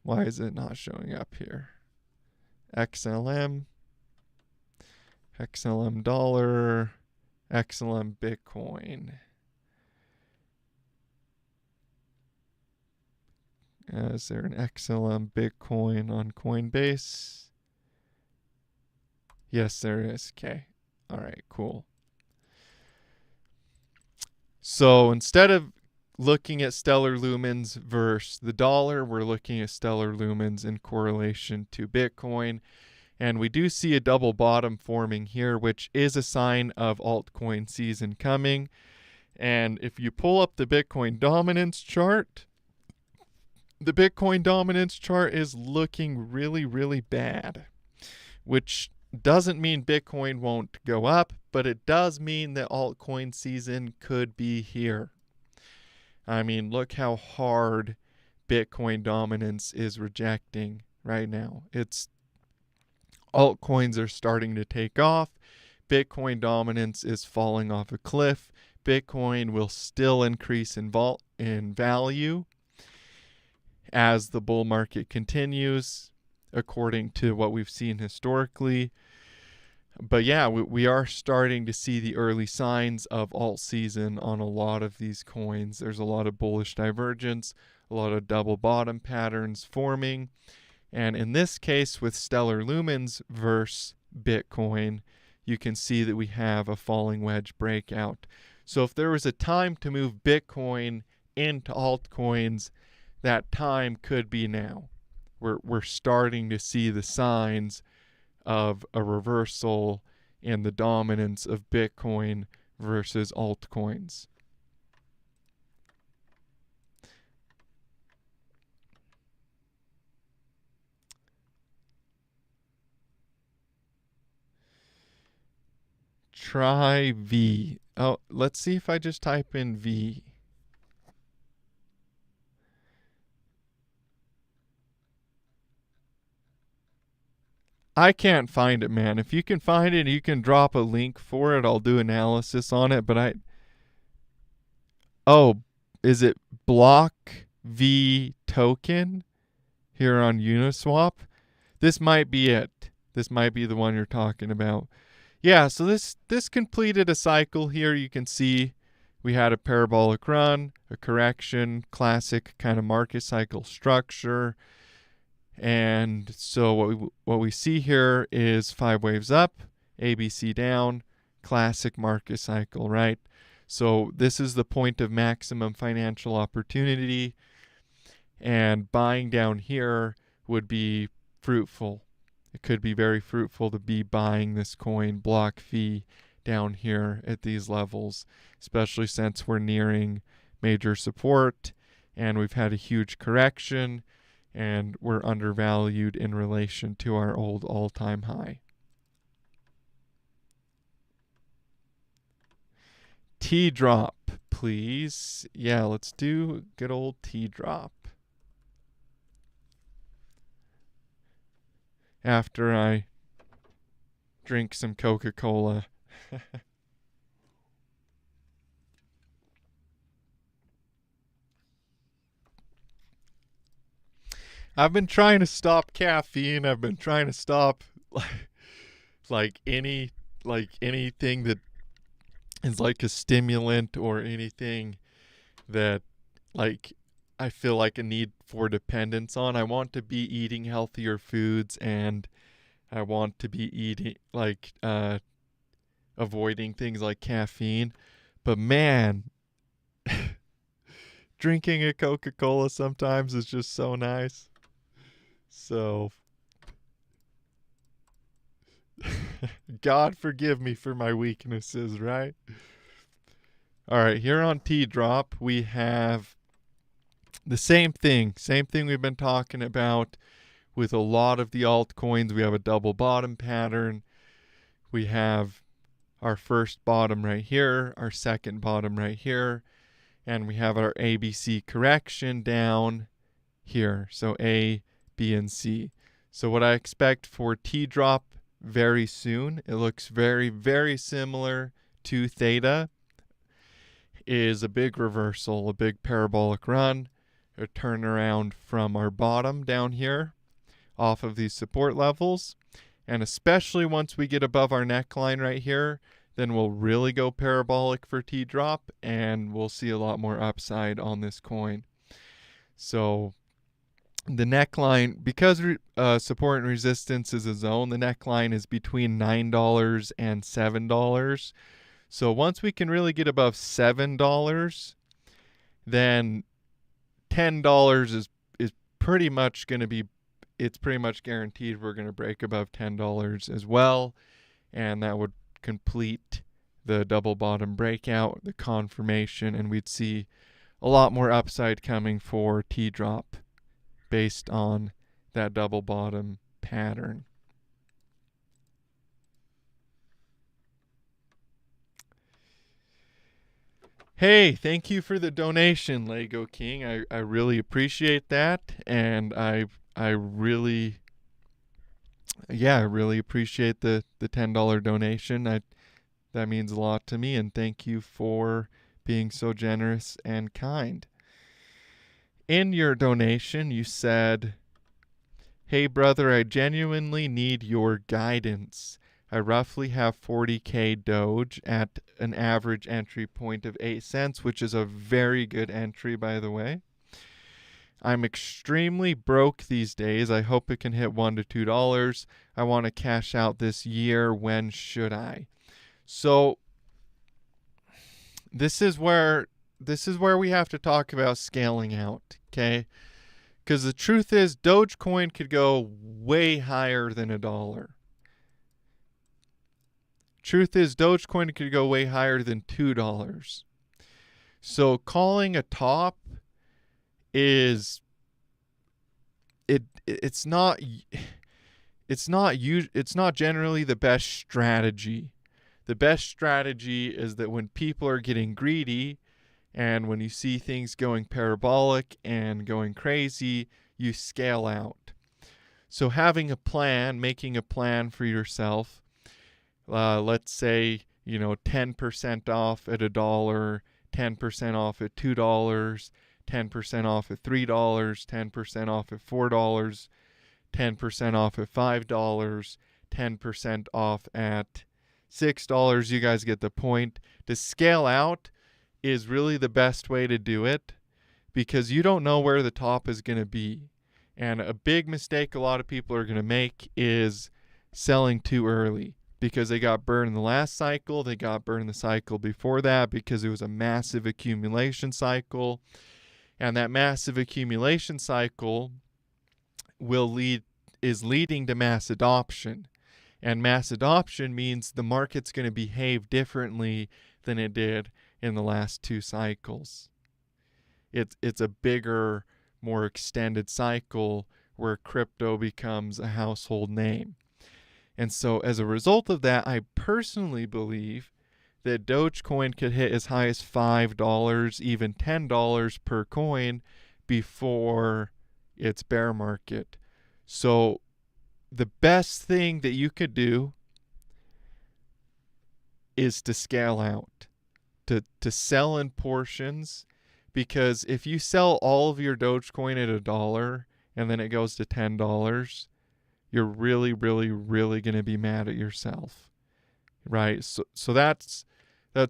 why is it not showing up here? XLM dollar, XLM Bitcoin. Is there an XLM Bitcoin on Coinbase? Yes, there is. Okay. All right, cool. So instead of looking at Stellar Lumens versus the dollar, we're looking at Stellar Lumens in correlation to Bitcoin. And we do see a double bottom forming here, which is a sign of altcoin season coming. And if you pull up the Bitcoin dominance chart, the Bitcoin dominance chart is looking really, really bad, which doesn't mean Bitcoin won't go up, but it does mean that altcoin season could be here. I mean, look how hard Bitcoin dominance is rejecting right now. Altcoins are starting to take off. Bitcoin dominance is falling off a cliff. Bitcoin will still increase in value as the bull market continues, according to what we've seen historically. But yeah, we are starting to see the early signs of alt season on a lot of these coins. There's a lot of bullish divergence, a lot of double bottom patterns forming. And in this case, with Stellar Lumens versus Bitcoin, you can see that we have a falling wedge breakout. So if there was a time to move Bitcoin into altcoins, that time could be now. We're starting to see the signs of a reversal in the dominance of Bitcoin versus altcoins. Try V. Oh, let's see if I just type in V. I can't find it, man. If you can find it, you can drop a link for it. I'll do analysis on it, but oh, is it Block V token here on Uniswap? This might be it. This might be the one you're talking about. Yeah, so this completed a cycle here. You can see we had a parabolic run, a correction, classic kind of market cycle structure. And so what we see here is 5 waves up, ABC down, classic market cycle, right? So this is the point of maximum financial opportunity, and buying down here would be fruitful. It could be very fruitful to be buying this coin block fee down here at these levels, especially since we're nearing major support and we've had a huge correction and we're undervalued in relation to our old all-time high. T-drop, please. Yeah, let's do good old T-drop. After I drink some Coca-Cola. I've been trying to stop caffeine. I've been trying to stop anything that is like a stimulant or anything that I feel like a need for dependence on. I want to be eating healthier foods, and I want to be eating avoiding things like caffeine. But man, drinking a Coca-Cola sometimes is just so nice. So God forgive me for my weaknesses, right? All right, here on T-drop, we have the same thing we've been talking about with a lot of the altcoins. We have a double bottom pattern. We have our first bottom right here, our second bottom right here, and we have our ABC correction down here. So A, B, and C. So what I expect for T-drop very soon, it looks very, very similar to Theta, is a big reversal, a big parabolic run, a turnaround from our bottom down here off of these support levels. And especially once we get above our neckline right here, then we'll really go parabolic for T-drop, and we'll see a lot more upside on this coin. So the neckline, because support and resistance is a zone, the neckline is between $9 and $7. So once we can really get above $7, then $10 is pretty much going to be, it's pretty much guaranteed we're going to break above $10 as well, and that would complete the double bottom breakout, the confirmation, and we'd see a lot more upside coming for T-drop based on that double bottom pattern. Hey, thank you for the donation, Lego King. I really appreciate that, and I really appreciate the $10 donation. That means a lot to me, and thank you for being so generous and kind. In your donation, you said, "Hey brother, I genuinely need your guidance. I roughly have 40k Doge at an average entry point of 8 cents, which is a very good entry, by the way. I'm extremely broke these days. I hope it can hit $1 to $2. I want to cash out this year. When should I? So this is where we have to talk about scaling out, okay? Because the truth is, Dogecoin could go way higher than $1. Truth is, Dogecoin could go way higher than $2. So calling a top is it's not generally the best strategy. The best strategy is that when people are getting greedy and when you see things going parabolic and going crazy, you scale out. So having a plan, making a plan for yourself, let's say, 10% off at $1, 10% off at $2, 10% off at $3, 10% off at $4, 10% off at $5, 10% off at $6. You guys get the point. To scale out is really the best way to do it because you don't know where the top is going to be. And a big mistake a lot of people are going to make is selling too early because they got burned in the last cycle. They got burned in the cycle before that because it was a massive accumulation cycle. And that massive accumulation cycle is leading to mass adoption. And mass adoption means the market's going to behave differently than it did in the last 2 cycles. It's a bigger, more extended cycle where crypto becomes a household name. And so as a result of that, I personally believe that Dogecoin could hit as high as $5, even $10 per coin before its bear market. So the best thing that you could do is to scale out, to sell in portions, because if you sell all of your Dogecoin at $1 and then it goes to $10, you're really, really, really going to be mad at yourself, right? So that's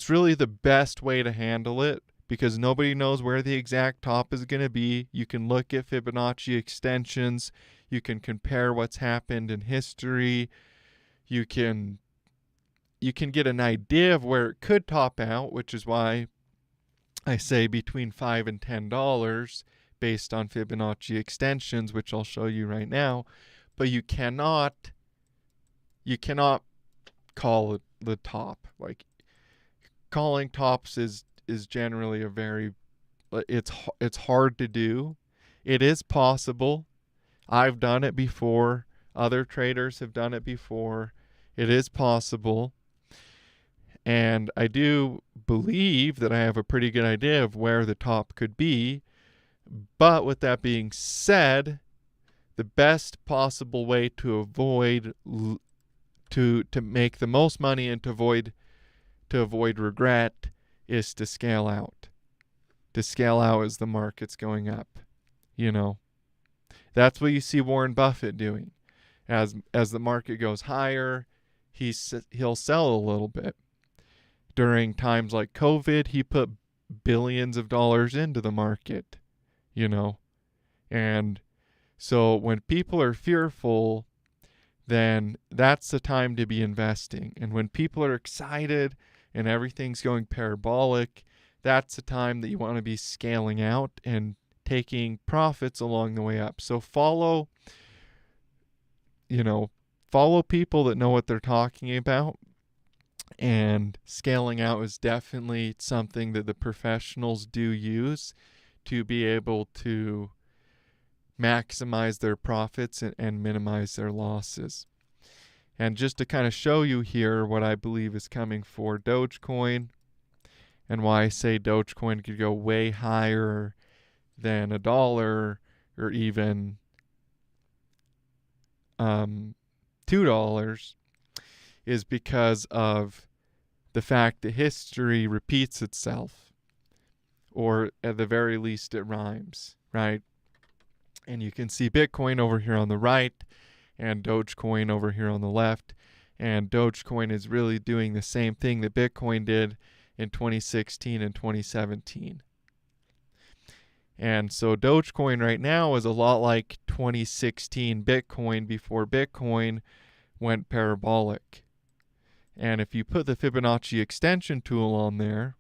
really the best way to handle it because nobody knows where the exact top is going to be. You can look at Fibonacci extensions. You can compare what's happened in history. You can get an idea of where it could top out, which is why I say between $5 and $10 based on Fibonacci extensions, which I'll show you right now. But you cannot call it the top. Like calling tops is generally a very it's hard to do. It is possible. I've done it before. Other traders have done it before. It is possible. And I do believe that I have a pretty good idea of where the top could be. But with that being said, the best possible way to avoid to make the most money and to avoid regret is to scale out. To scale out as the market's going up. That's what you see Warren Buffett doing. As the market goes higher, he'll sell a little bit. During times like COVID, he put billions of dollars into the market, And so when people are fearful, then that's the time to be investing. And when people are excited and everything's going parabolic, that's the time that you want to be scaling out and taking profits along the way up. So follow people that know what they're talking about. And scaling out is definitely something that the professionals do use to be able to maximize their profits and minimize their losses. And just to kind of show you here what I believe is coming for Dogecoin and why I say Dogecoin could go way higher than $1 or even $2 is because of the fact that history repeats itself, or at the very least it rhymes, right? And you can see Bitcoin over here on the right and Dogecoin over here on the left. And Dogecoin is really doing the same thing that Bitcoin did in 2016 and 2017. And so Dogecoin right now is a lot like 2016 Bitcoin before Bitcoin went parabolic. And if you put the Fibonacci extension tool on there,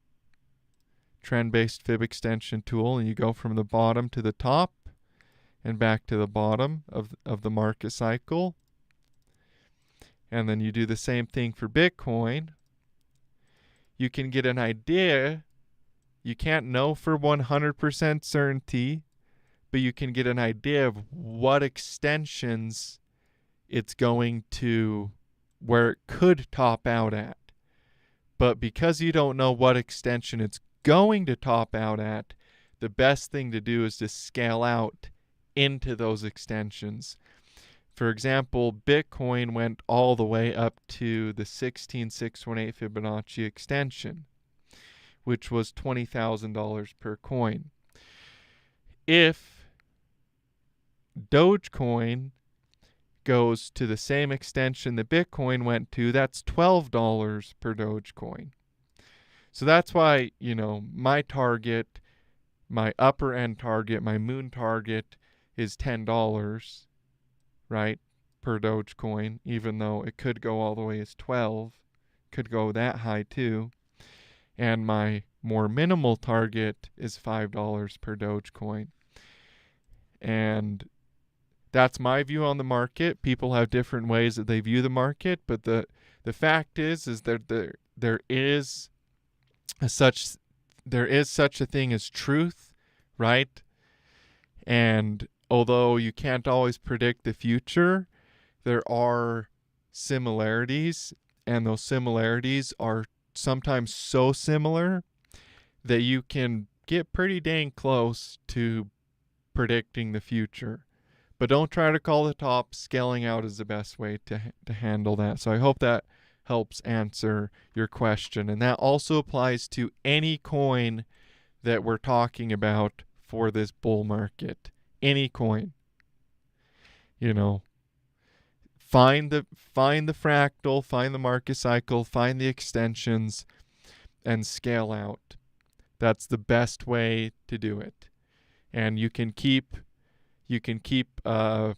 trend-based Fib extension tool, and you go from the bottom to the top and back to the bottom of the market cycle, and then you do the same thing for Bitcoin, you can get an idea. You can't know for 100% certainty, but you can get an idea of what extensions it's going to, where it could top out at. But because you don't know what extension it's going to top out at, the best thing to do is to scale out into those extensions. For example, Bitcoin went all the way up to the 16,618 Fibonacci extension, which was $20,000 per coin. If Dogecoin goes to the same extension that Bitcoin went to, that's $12 per Dogecoin. So that's why, my target, my upper end target, my moon target is $10, right, per Dogecoin, even though it could go all the way as 12, could go that high too. And my more minimal target is $5 per Dogecoin. And that's my view on the market. People have different ways that they view the market, but the fact is that there is such a thing as truth, right? And although you can't always predict the future, there are similarities, and those similarities are sometimes so similar that you can get pretty dang close to predicting the future. But don't try to call the top. Scaling out is the best way to handle that. So I hope that helps answer your question. And that also applies to any coin that we're talking about for this bull market. Any coin. Find the fractal, find the market cycle, find the extensions, and scale out. That's the best way to do it. And you can keep a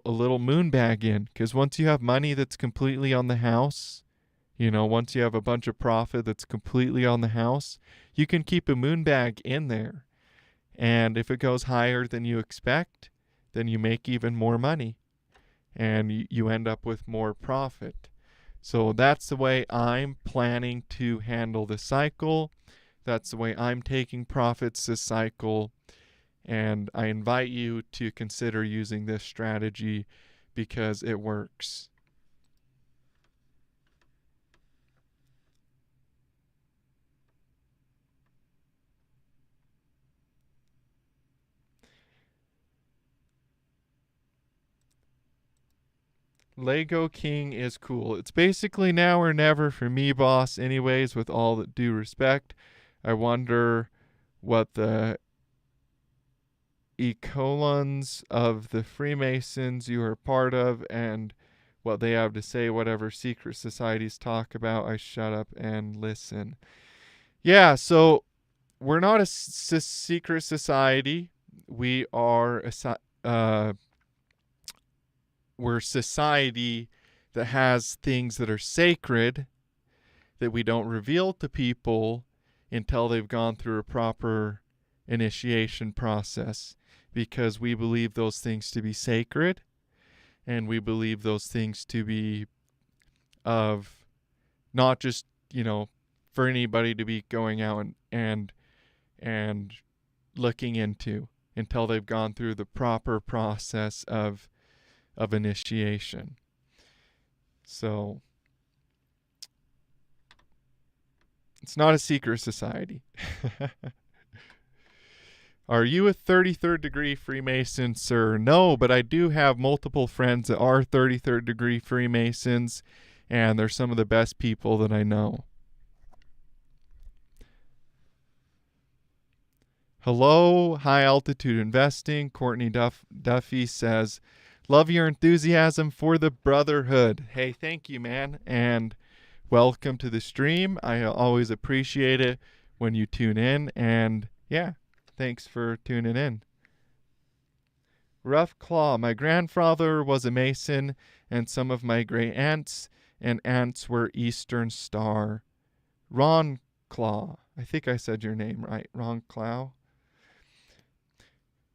little moon bag in, because once you have money that's completely on the house, once you have a bunch of profit that's completely on the house, you can keep a moon bag in there. And if it goes higher than you expect, then you make even more money, and you end up with more profit. So that's the way I'm planning to handle the cycle. That's the way I'm taking profits this cycle. And I invite you to consider using this strategy because it works. Lego King is cool. It's basically now or never for me, boss, anyways, with all the due respect. I wonder what the ecolons of the Freemasons you are part of and what they have to say, whatever secret societies talk about. I shut up and listen. Yeah, so we're not a secret society. We are we're a society that has things that are sacred that we don't reveal to people until they've gone through a proper initiation process, because we believe those things to be sacred, and we believe those things to be of not just, for anybody to be going out and looking into until they've gone through the proper process of initiation. So it's not a secret society. Are you a 33rd degree Freemason, sir? No, but I do have multiple friends that are 33rd degree Freemasons, and they're some of the best people that I know. Hello, high altitude investing. Courtney Duffy says, Love your enthusiasm for the Brotherhood. Hey, thank you, man. And welcome to the stream. I always appreciate it when you tune in. And yeah, thanks for tuning in. Rough Claw. My grandfather was a Mason, and some of my great aunts and aunts were Eastern Star. Ron Claw. I think I said your name right. Ron Claw.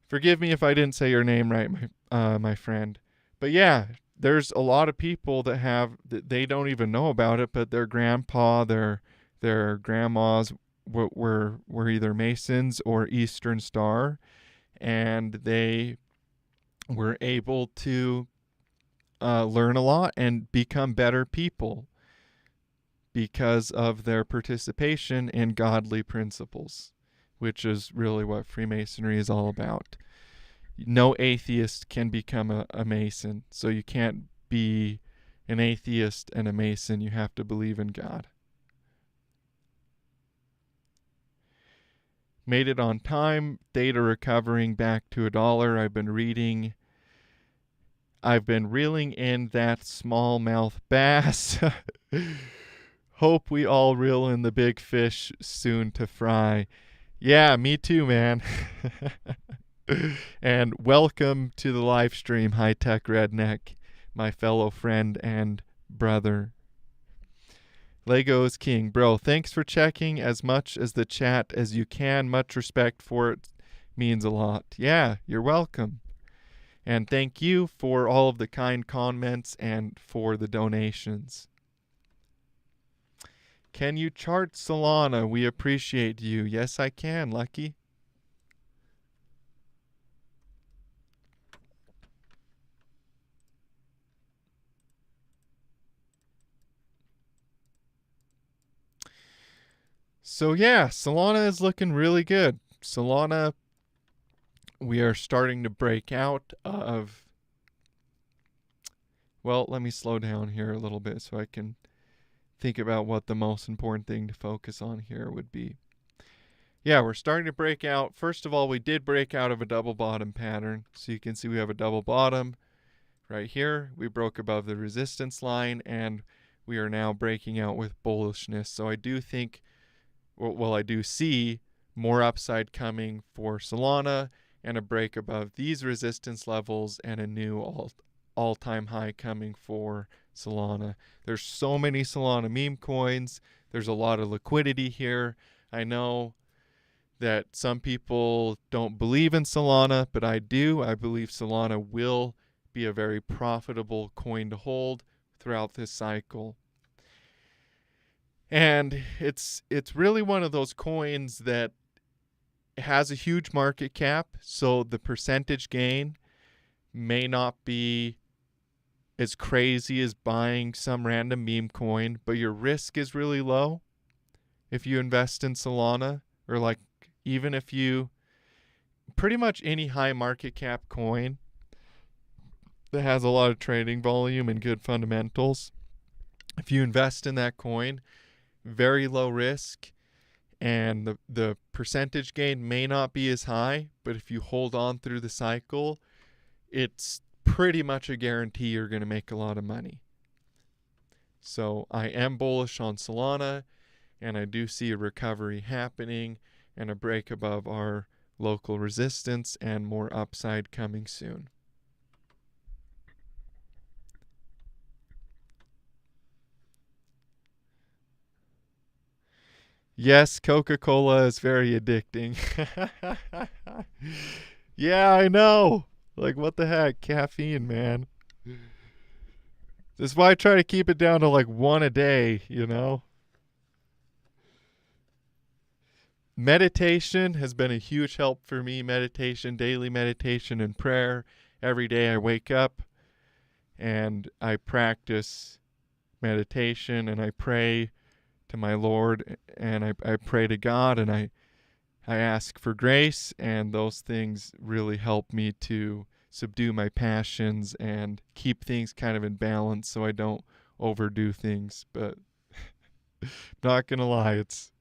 Forgive me if I didn't say your name right, my friend. But yeah, there's a lot of people that have that they don't even know about it, but their grandpa, their grandmas were either Masons or Eastern Star, and they were able to learn a lot and become better people because of their participation in godly principles, which is really what Freemasonry is all about. No atheist can become a Mason, so you can't be an atheist and a Mason. You have to believe in God. Made it on time. Theta recovering back to $1. I've been reeling in that smallmouth bass. Hope we all reel in the big fish soon to fry. Yeah, me too, man. And welcome to the live stream, High Tech Redneck, my fellow friend and brother. Lego's King. Bro, thanks for checking as much as the chat as you can. Much respect for it. Means a lot. Yeah, you're welcome. And thank you for all of the kind comments and for the donations. Can you chart Solana? We appreciate you. Yes, I can, Lucky. So yeah, Solana is looking really good. Solana, we are starting to break out of... Well, let me slow down here a little bit so I can think about what the most important thing to focus on here would be. Yeah, we're starting to break out. First of all, we did break out of a double bottom pattern. So you can see we have a double bottom right here. We broke above the resistance line, and we are now breaking out with bullishness. So I do think, well, I do see more upside coming for Solana and a break above these resistance levels and a new all-time high coming for Solana. There's so many Solana meme coins. There's a lot of liquidity here. I know that some people don't believe in Solana, but I do. I believe Solana will be a very profitable coin to hold throughout this cycle. And it's really one of those coins that has a huge market cap, so the percentage gain may not be as crazy as buying some random meme coin, but your risk is really low if you invest in Solana, or like even if you pretty much any high market cap coin that has a lot of trading volume and good fundamentals. If you invest in that coin, very low risk, and the percentage gain may not be as high, but if you hold on through the cycle, it's pretty much a guarantee you're going to make a lot of money. So I am bullish on Solana, and I do see a recovery happening and a break above our local resistance and more upside coming soon. Yes, Coca-Cola is very addicting. Yeah, I know. Like, what the heck? Caffeine, man. This is why I try to keep it down to like one a day, you know? Meditation has been a huge help for me. Meditation, daily meditation and prayer. Every day I wake up and I practice meditation and I pray to my Lord, and I pray to God, and I ask for grace, and those things really help me to subdue my passions and keep things kind of in balance so I don't overdo things. But not gonna lie, it's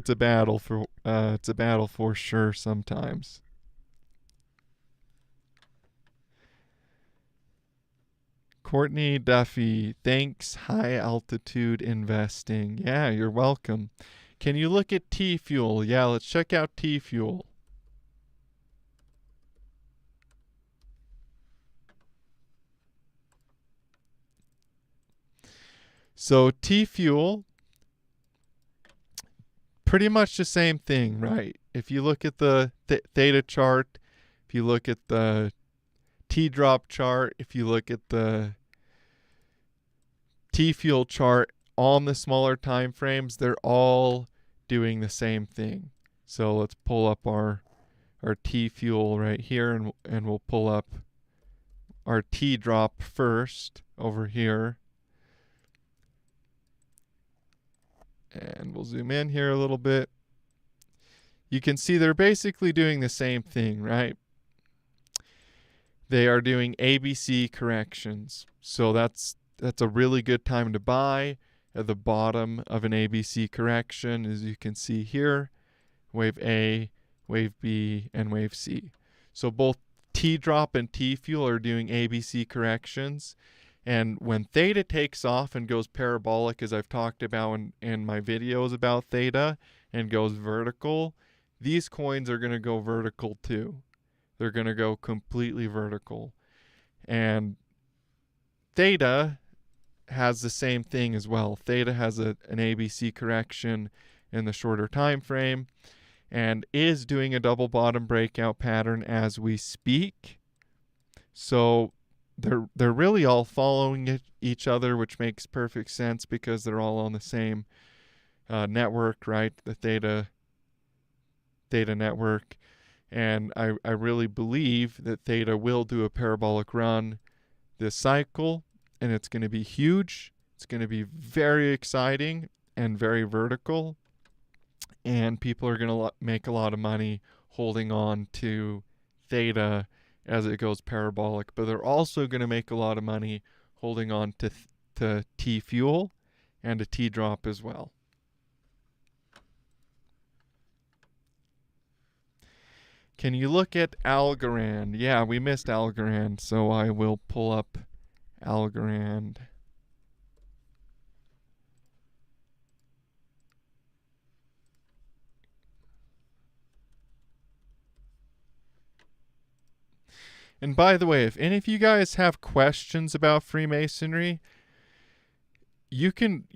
a battle for sure sometimes. Courtney Duffy, thanks, high altitude investing. Yeah, you're welcome. Can you look at TFuel? Yeah, let's check out TFuel. So TFuel, pretty much the same thing, right? If you look at the theta chart, if you look at the T-drop chart, if you look at the TFuel chart on the smaller time frames, they're all doing the same thing. So let's pull up our TFuel right here, and we'll pull up our T-drop first over here. And we'll zoom in here a little bit. You can see they're basically doing the same thing, right? They are doing ABC corrections. So that's a really good time to buy at the bottom of an ABC correction, as you can see here. Wave A, Wave B, and Wave C. So both T-drop and TFuel are doing ABC corrections. And when theta takes off and goes parabolic, as I've talked about in my videos about theta, and goes vertical, these coins are going to go vertical too. They're going to go completely vertical. And theta has the same thing as well. Theta has an ABC correction in the shorter time frame and is doing a double bottom breakout pattern as we speak. So they're really all following each other, which makes perfect sense because they're all on the same network, right? The theta network. And I really believe that theta will do a parabolic run this cycle, and it's going to be huge. It's going to be very exciting and very vertical, and people are going to make a lot of money holding on to theta as it goes parabolic, but they're also going to make a lot of money holding on to TFuel and a T-drop as well. Can you look at Algorand? Yeah, we missed Algorand, so I will pull up Algorand. And by the way, if any of you guys have questions about Freemasonry, you can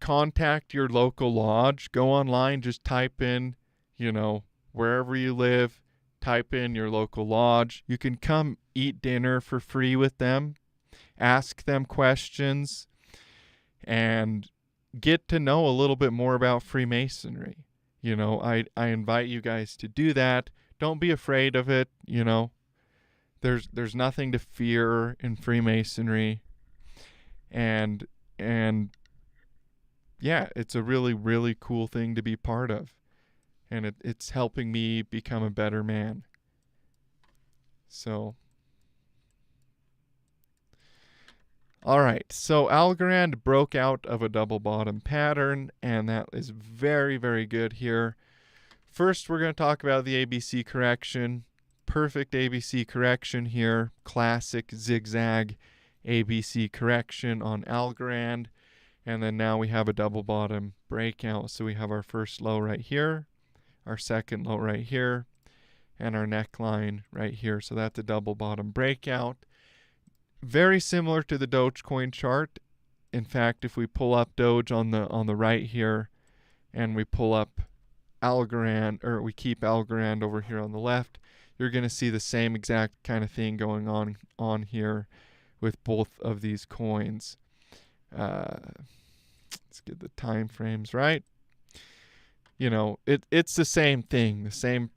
contact your local lodge. Go online, just type in, wherever you live, type in your local lodge. You can come eat dinner for free with them, ask them questions, and get to know a little bit more about Freemasonry. I invite you guys to do that. Don't be afraid of it, There's nothing to fear in Freemasonry. And yeah, it's a really, really cool thing to be part of. And it's helping me become a better man. So, all right. So Algorand broke out of a double bottom pattern, and that is very, very good here. First, we're going to talk about the ABC correction. Perfect ABC correction here. Classic zigzag ABC correction on Algorand. And then now we have a double bottom breakout. So we have our first low right here, our second low right here, and our neckline right here. So that's a double bottom breakout. Very similar to the Dogecoin chart. In fact, if we pull up Doge on the right here, and we pull up Algorand, or we keep Algorand over here on the left, you're going to see the same exact kind of thing going on here with both of these coins. Let's get the time frames right. It's the same thing, the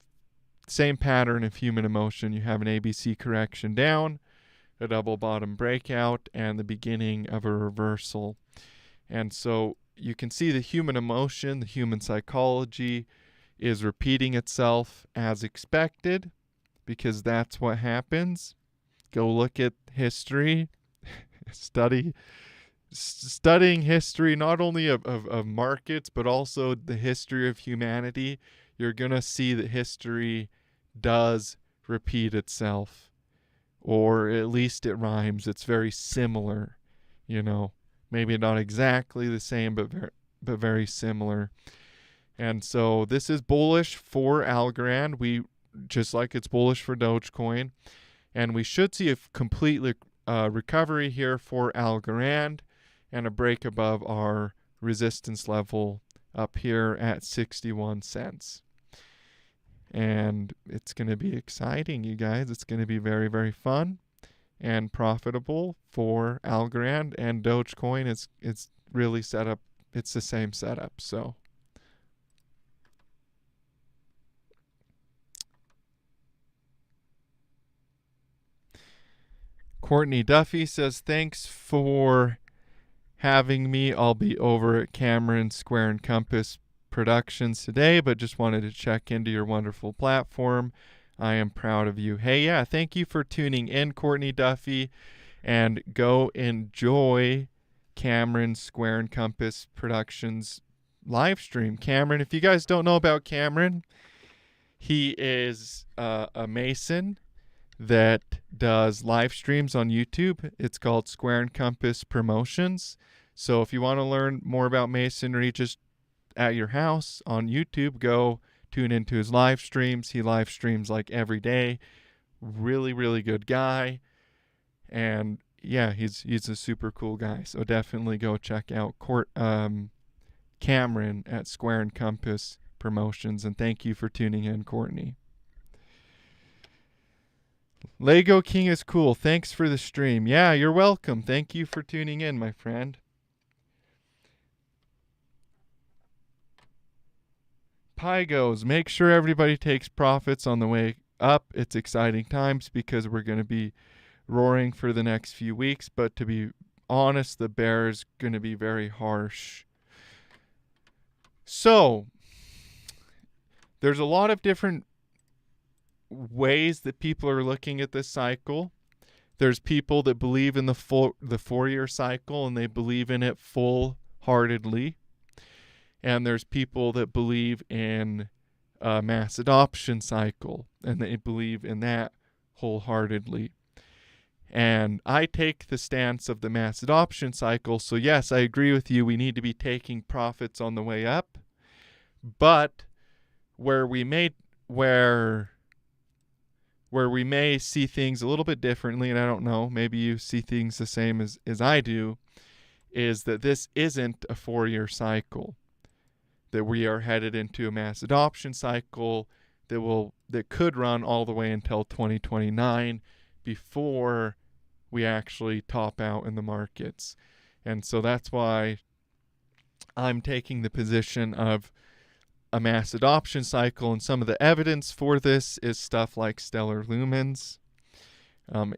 same pattern of human emotion. You have an ABC correction down, a double bottom breakout, and the beginning of a reversal. And so you can see the human emotion, the human psychology is repeating itself as expected, because that's what happens. Go look at history, studying history, not only of markets, but also the history of humanity. You're going to see that history does repeat itself or at least it rhymes. It's very similar, you know, maybe not exactly the same, but very similar. And so this is bullish for Algorand. We just like it's bullish for Dogecoin, and we should see a complete recovery here for Algorand and a break above our resistance level up here at 61 cents. And it's going to be exciting, you guys. It's going to be very, very fun and profitable for Algorand, and Dogecoin. It's really set up. It's the same setup. So Courtney Duffy says, thanks for having me. I'll be over at Cameron Square and Compass Productions today, but just wanted to check into your wonderful platform. I am proud of you. Hey, yeah, thank you for tuning in, Courtney Duffy, and go enjoy Cameron Square and Compass Productions live stream. Cameron, if you guys don't know about Cameron, he is a Mason that does live streams on YouTube. It's called Square and Compass Promotions. So if you want to learn more about Masonry just at your house on YouTube, go tune into his live streams. He live streams like every day. Really, really good guy. And yeah, he's a super cool guy. So definitely go check out Cameron at Square and Compass Promotions. And thank you for tuning in, Courtney. Lego King is cool. Thanks for the stream. Yeah, you're welcome. Thank you for tuning in, my friend. Pygos, make sure everybody takes profits on the way up. It's exciting times because we're going to be roaring for the next few weeks. But to be honest, the bear is going to be very harsh. So there's a lot of different ways that people are looking at this cycle. There's people that believe in the 4-year cycle and they believe in it full-heartedly. And there's people that believe in a mass adoption cycle and they believe in that wholeheartedly. And I take the stance of the mass adoption cycle. So yes, I agree with you. We need to be taking profits on the way up. But where we may see things a little bit differently, and I don't know, maybe you see things the same as I do, is that this isn't a 4-year cycle, that we are headed into a mass adoption cycle that could run all the way until 2029 before we actually top out in the markets. And so that's why I'm taking the position of a mass adoption cycle, and some of the evidence for this is stuff like stellar lumens,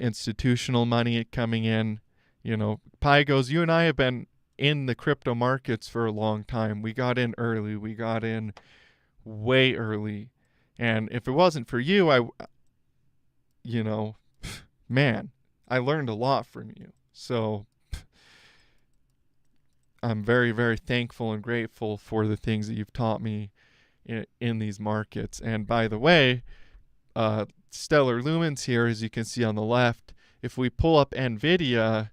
institutional money coming in. You know, Pygos, you and I have been in the crypto markets for a long time. We got in early. We got in way early. And if it wasn't for you, man, I learned a lot from you. So I'm very, very thankful and grateful for the things that you've taught me in these markets. And by the way, stellar lumens here, as you can see on the left, if we pull up NVIDIA,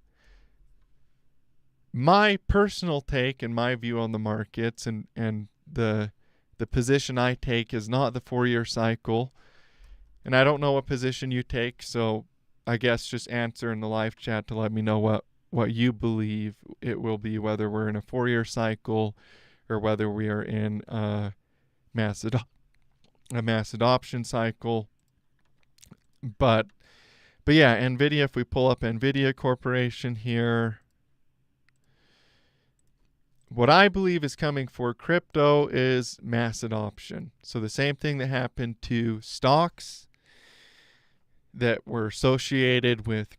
my personal take and my view on the markets and the position I take is not the 4-year cycle. And I don't know what position you take, so I guess just answer in the live chat to let me know what you believe it will be, whether we're in a 4-year cycle or whether we are in a mass adoption cycle. But yeah, NVIDIA, if we pull up NVIDIA Corporation here, what I believe is coming for crypto is mass adoption. So the same thing that happened to stocks that were associated with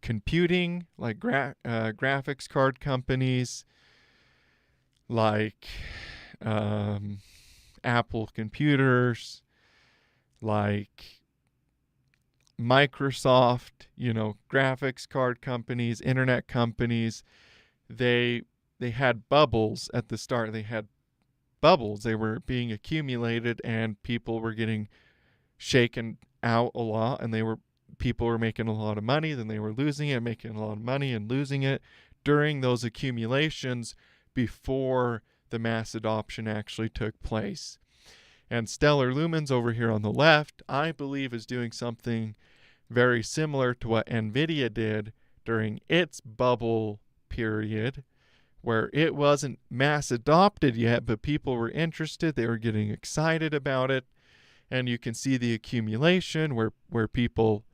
computing, like graphics card companies, like Apple computers, like Microsoft, graphics card companies, internet companies, they had bubbles at the start. They had bubbles. They were being accumulated and people were getting shaken out a lot, and they were people were making a lot of money, then they were losing it, making a lot of money and losing it during those accumulations before the mass adoption actually took place. And Stellar Lumens over here on the left, I believe is doing something very similar to what Nvidia did during its bubble period, where it wasn't mass adopted yet, but people were interested, they were getting excited about it. And you can see the accumulation where people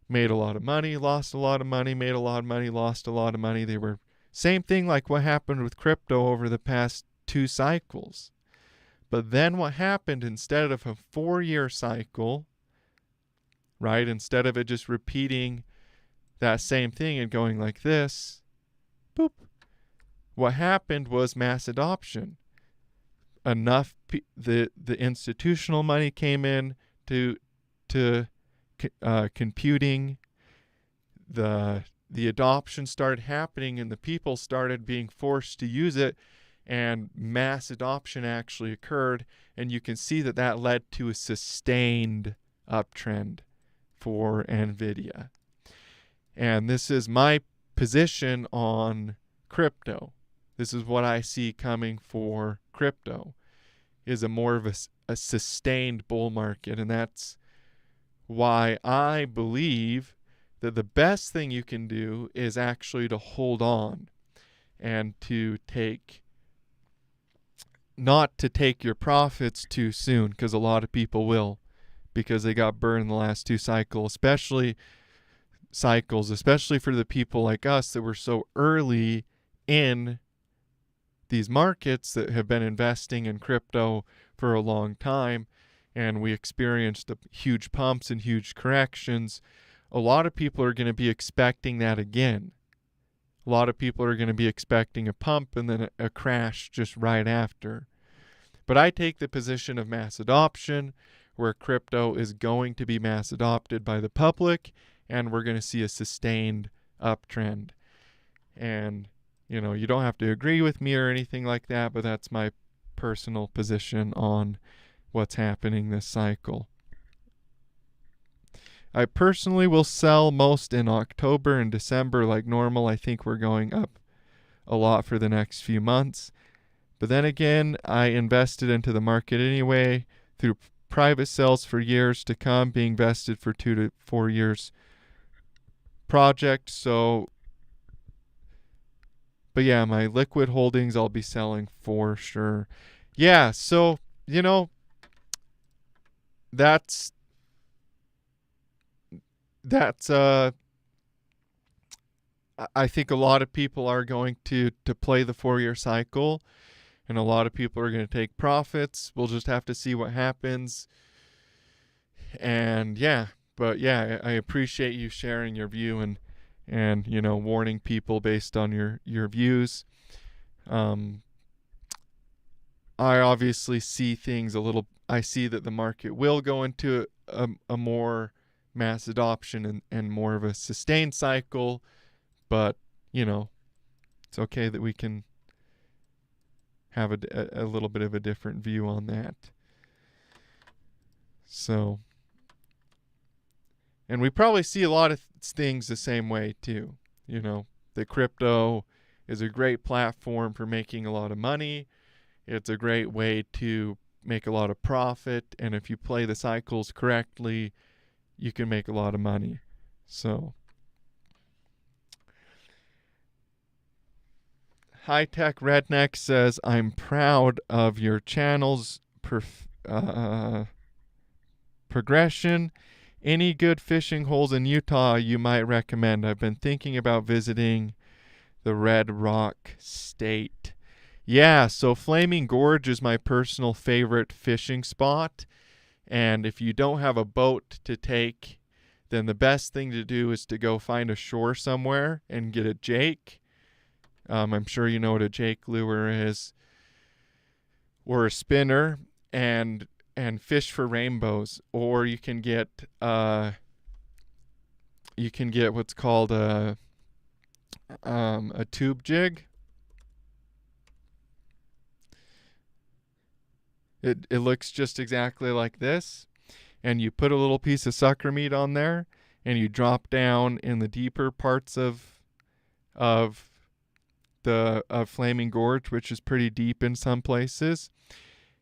made a lot of money, lost a lot of money, made a lot of money, lost a lot of money. They were same thing like what happened with crypto over the past 2 cycles. But then what happened, instead of a 4-year cycle, right, instead of it just repeating that same thing and going like this, boop, what happened was mass adoption. Enough the institutional money came in to computing. The adoption started happening, and the people started being forced to use it, and mass adoption actually occurred. And you can see that that led to a sustained uptrend for Nvidia. And this is my position on crypto. This is what I see coming for crypto, is a more of a sustained bull market. And that's why I believe that the best thing you can do is actually to hold on and to not to take your profits too soon, because a lot of people will, because they got burned in the last 2 cycles, especially for the people like us that were so early in these markets that have been investing in crypto for a long time, and we experienced the huge pumps and huge corrections. A lot of people are going to be expecting that again. A lot of people are going to be expecting a pump and then a crash just right after. But I take the position of mass adoption, where crypto is going to be mass adopted by the public, and we're going to see a sustained uptrend. And you don't have to agree with me or anything like that, but that's my personal position on what's happening this cycle. I personally will sell most in October and December like normal. I think we're going up a lot for the next few months. But then again, I invested into the market anyway through private sales for years to come, being vested for 2 to 4 years project. But yeah, my liquid holdings I'll be selling for sure. Yeah, so, that's I think a lot of people are going to play the 4-year cycle, and a lot of people are going to take profits. We'll just have to see what happens. And I appreciate you sharing your view and warning people based on your views. I obviously see things I see that the market will go into a more mass adoption and more of a sustained cycle, but it's okay that we can have a little bit of a different view on that. So, and we probably see a lot of things the same way too. The crypto is a great platform for making a lot of money. It's a great way to make a lot of profit, and if you play the cycles correctly, you can make a lot of money. So, High Tech Redneck says, I'm proud of your channel's progression. Any good fishing holes in Utah you might recommend? I've been thinking about visiting the Red Rock State. Yeah, so Flaming Gorge is my personal favorite fishing spot. And if you don't have a boat to take, then the best thing to do is to go find a shore somewhere and get a jake. I'm sure you know what a jake lure is, or a spinner, and fish for rainbows. Or you can get what's called a tube jig. It looks just exactly like this, and you put a little piece of sucker meat on there, and you drop down in the deeper parts of the Flaming Gorge, which is pretty deep in some places,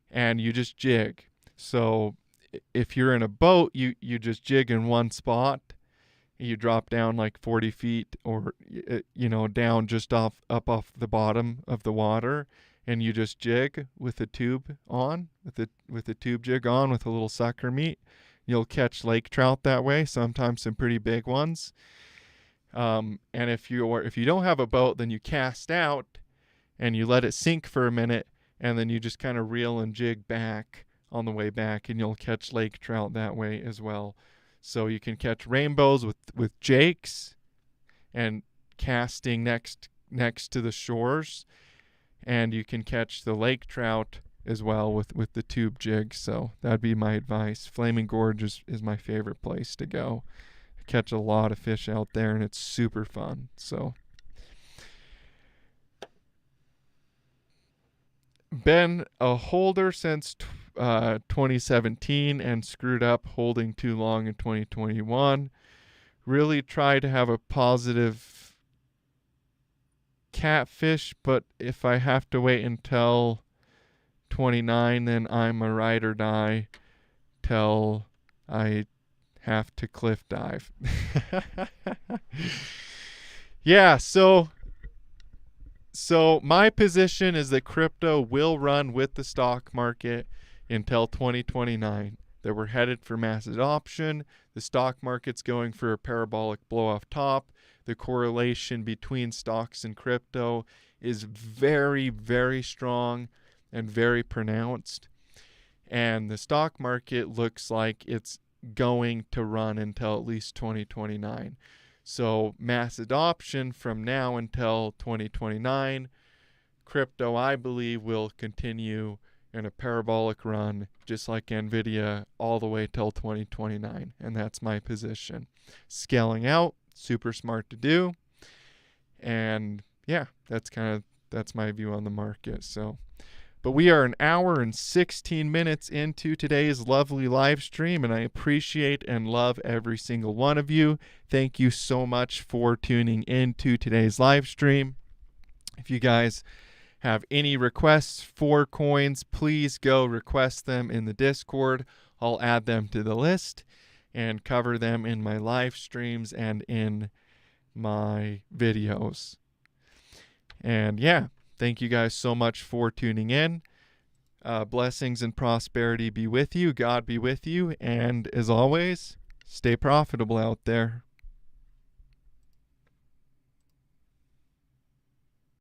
and you just jig. So if you're in a boat, you just jig in one spot. You drop down like 40 feet or, down just up off the bottom of the water, and you just jig with the tube on, with the tube jig on with a little sucker meat. You'll catch lake trout that way, sometimes some pretty big ones. And if you don't have a boat, then you cast out and you let it sink for a minute, and then you just kind of reel and jig back on the way back, and you'll catch lake trout that way as well. So you can catch rainbows with jakes and casting next to the shores, and you can catch the lake trout as well with the tube jig. So that'd be my advice. Flaming Gorge is my favorite place to go. I catch a lot of fish out there, and it's super fun. So been a holder since 2017 and screwed up holding too long in 2021. Really try to have a positive catfish, but if I have to wait until 29, then I'm a ride or die till I have to cliff dive. Yeah, so my position is that crypto will run with the stock market until 2029. That we're headed for mass adoption. The stock market's going for a parabolic blow off top. The correlation between stocks and crypto is very, very strong and very pronounced. And the stock market looks like it's going to run until at least 2029. So mass adoption from now until 2029. Crypto, I believe, will continue in a parabolic run, just like NVIDIA, all the way till 2029. And that's my position. Scaling out, super smart to do. And yeah, that's my view on the market. So, but we are an hour and 16 minutes into today's lovely live stream, and I appreciate and love every single one of you. Thank you so much for tuning into today's live stream. If you guys have any requests for coins, please go request them in the Discord. I'll add them to the list and cover them in my live streams and in my videos. And yeah, thank you guys so much for tuning in. Blessings and prosperity be with you. God be with you. And as always, stay profitable out there.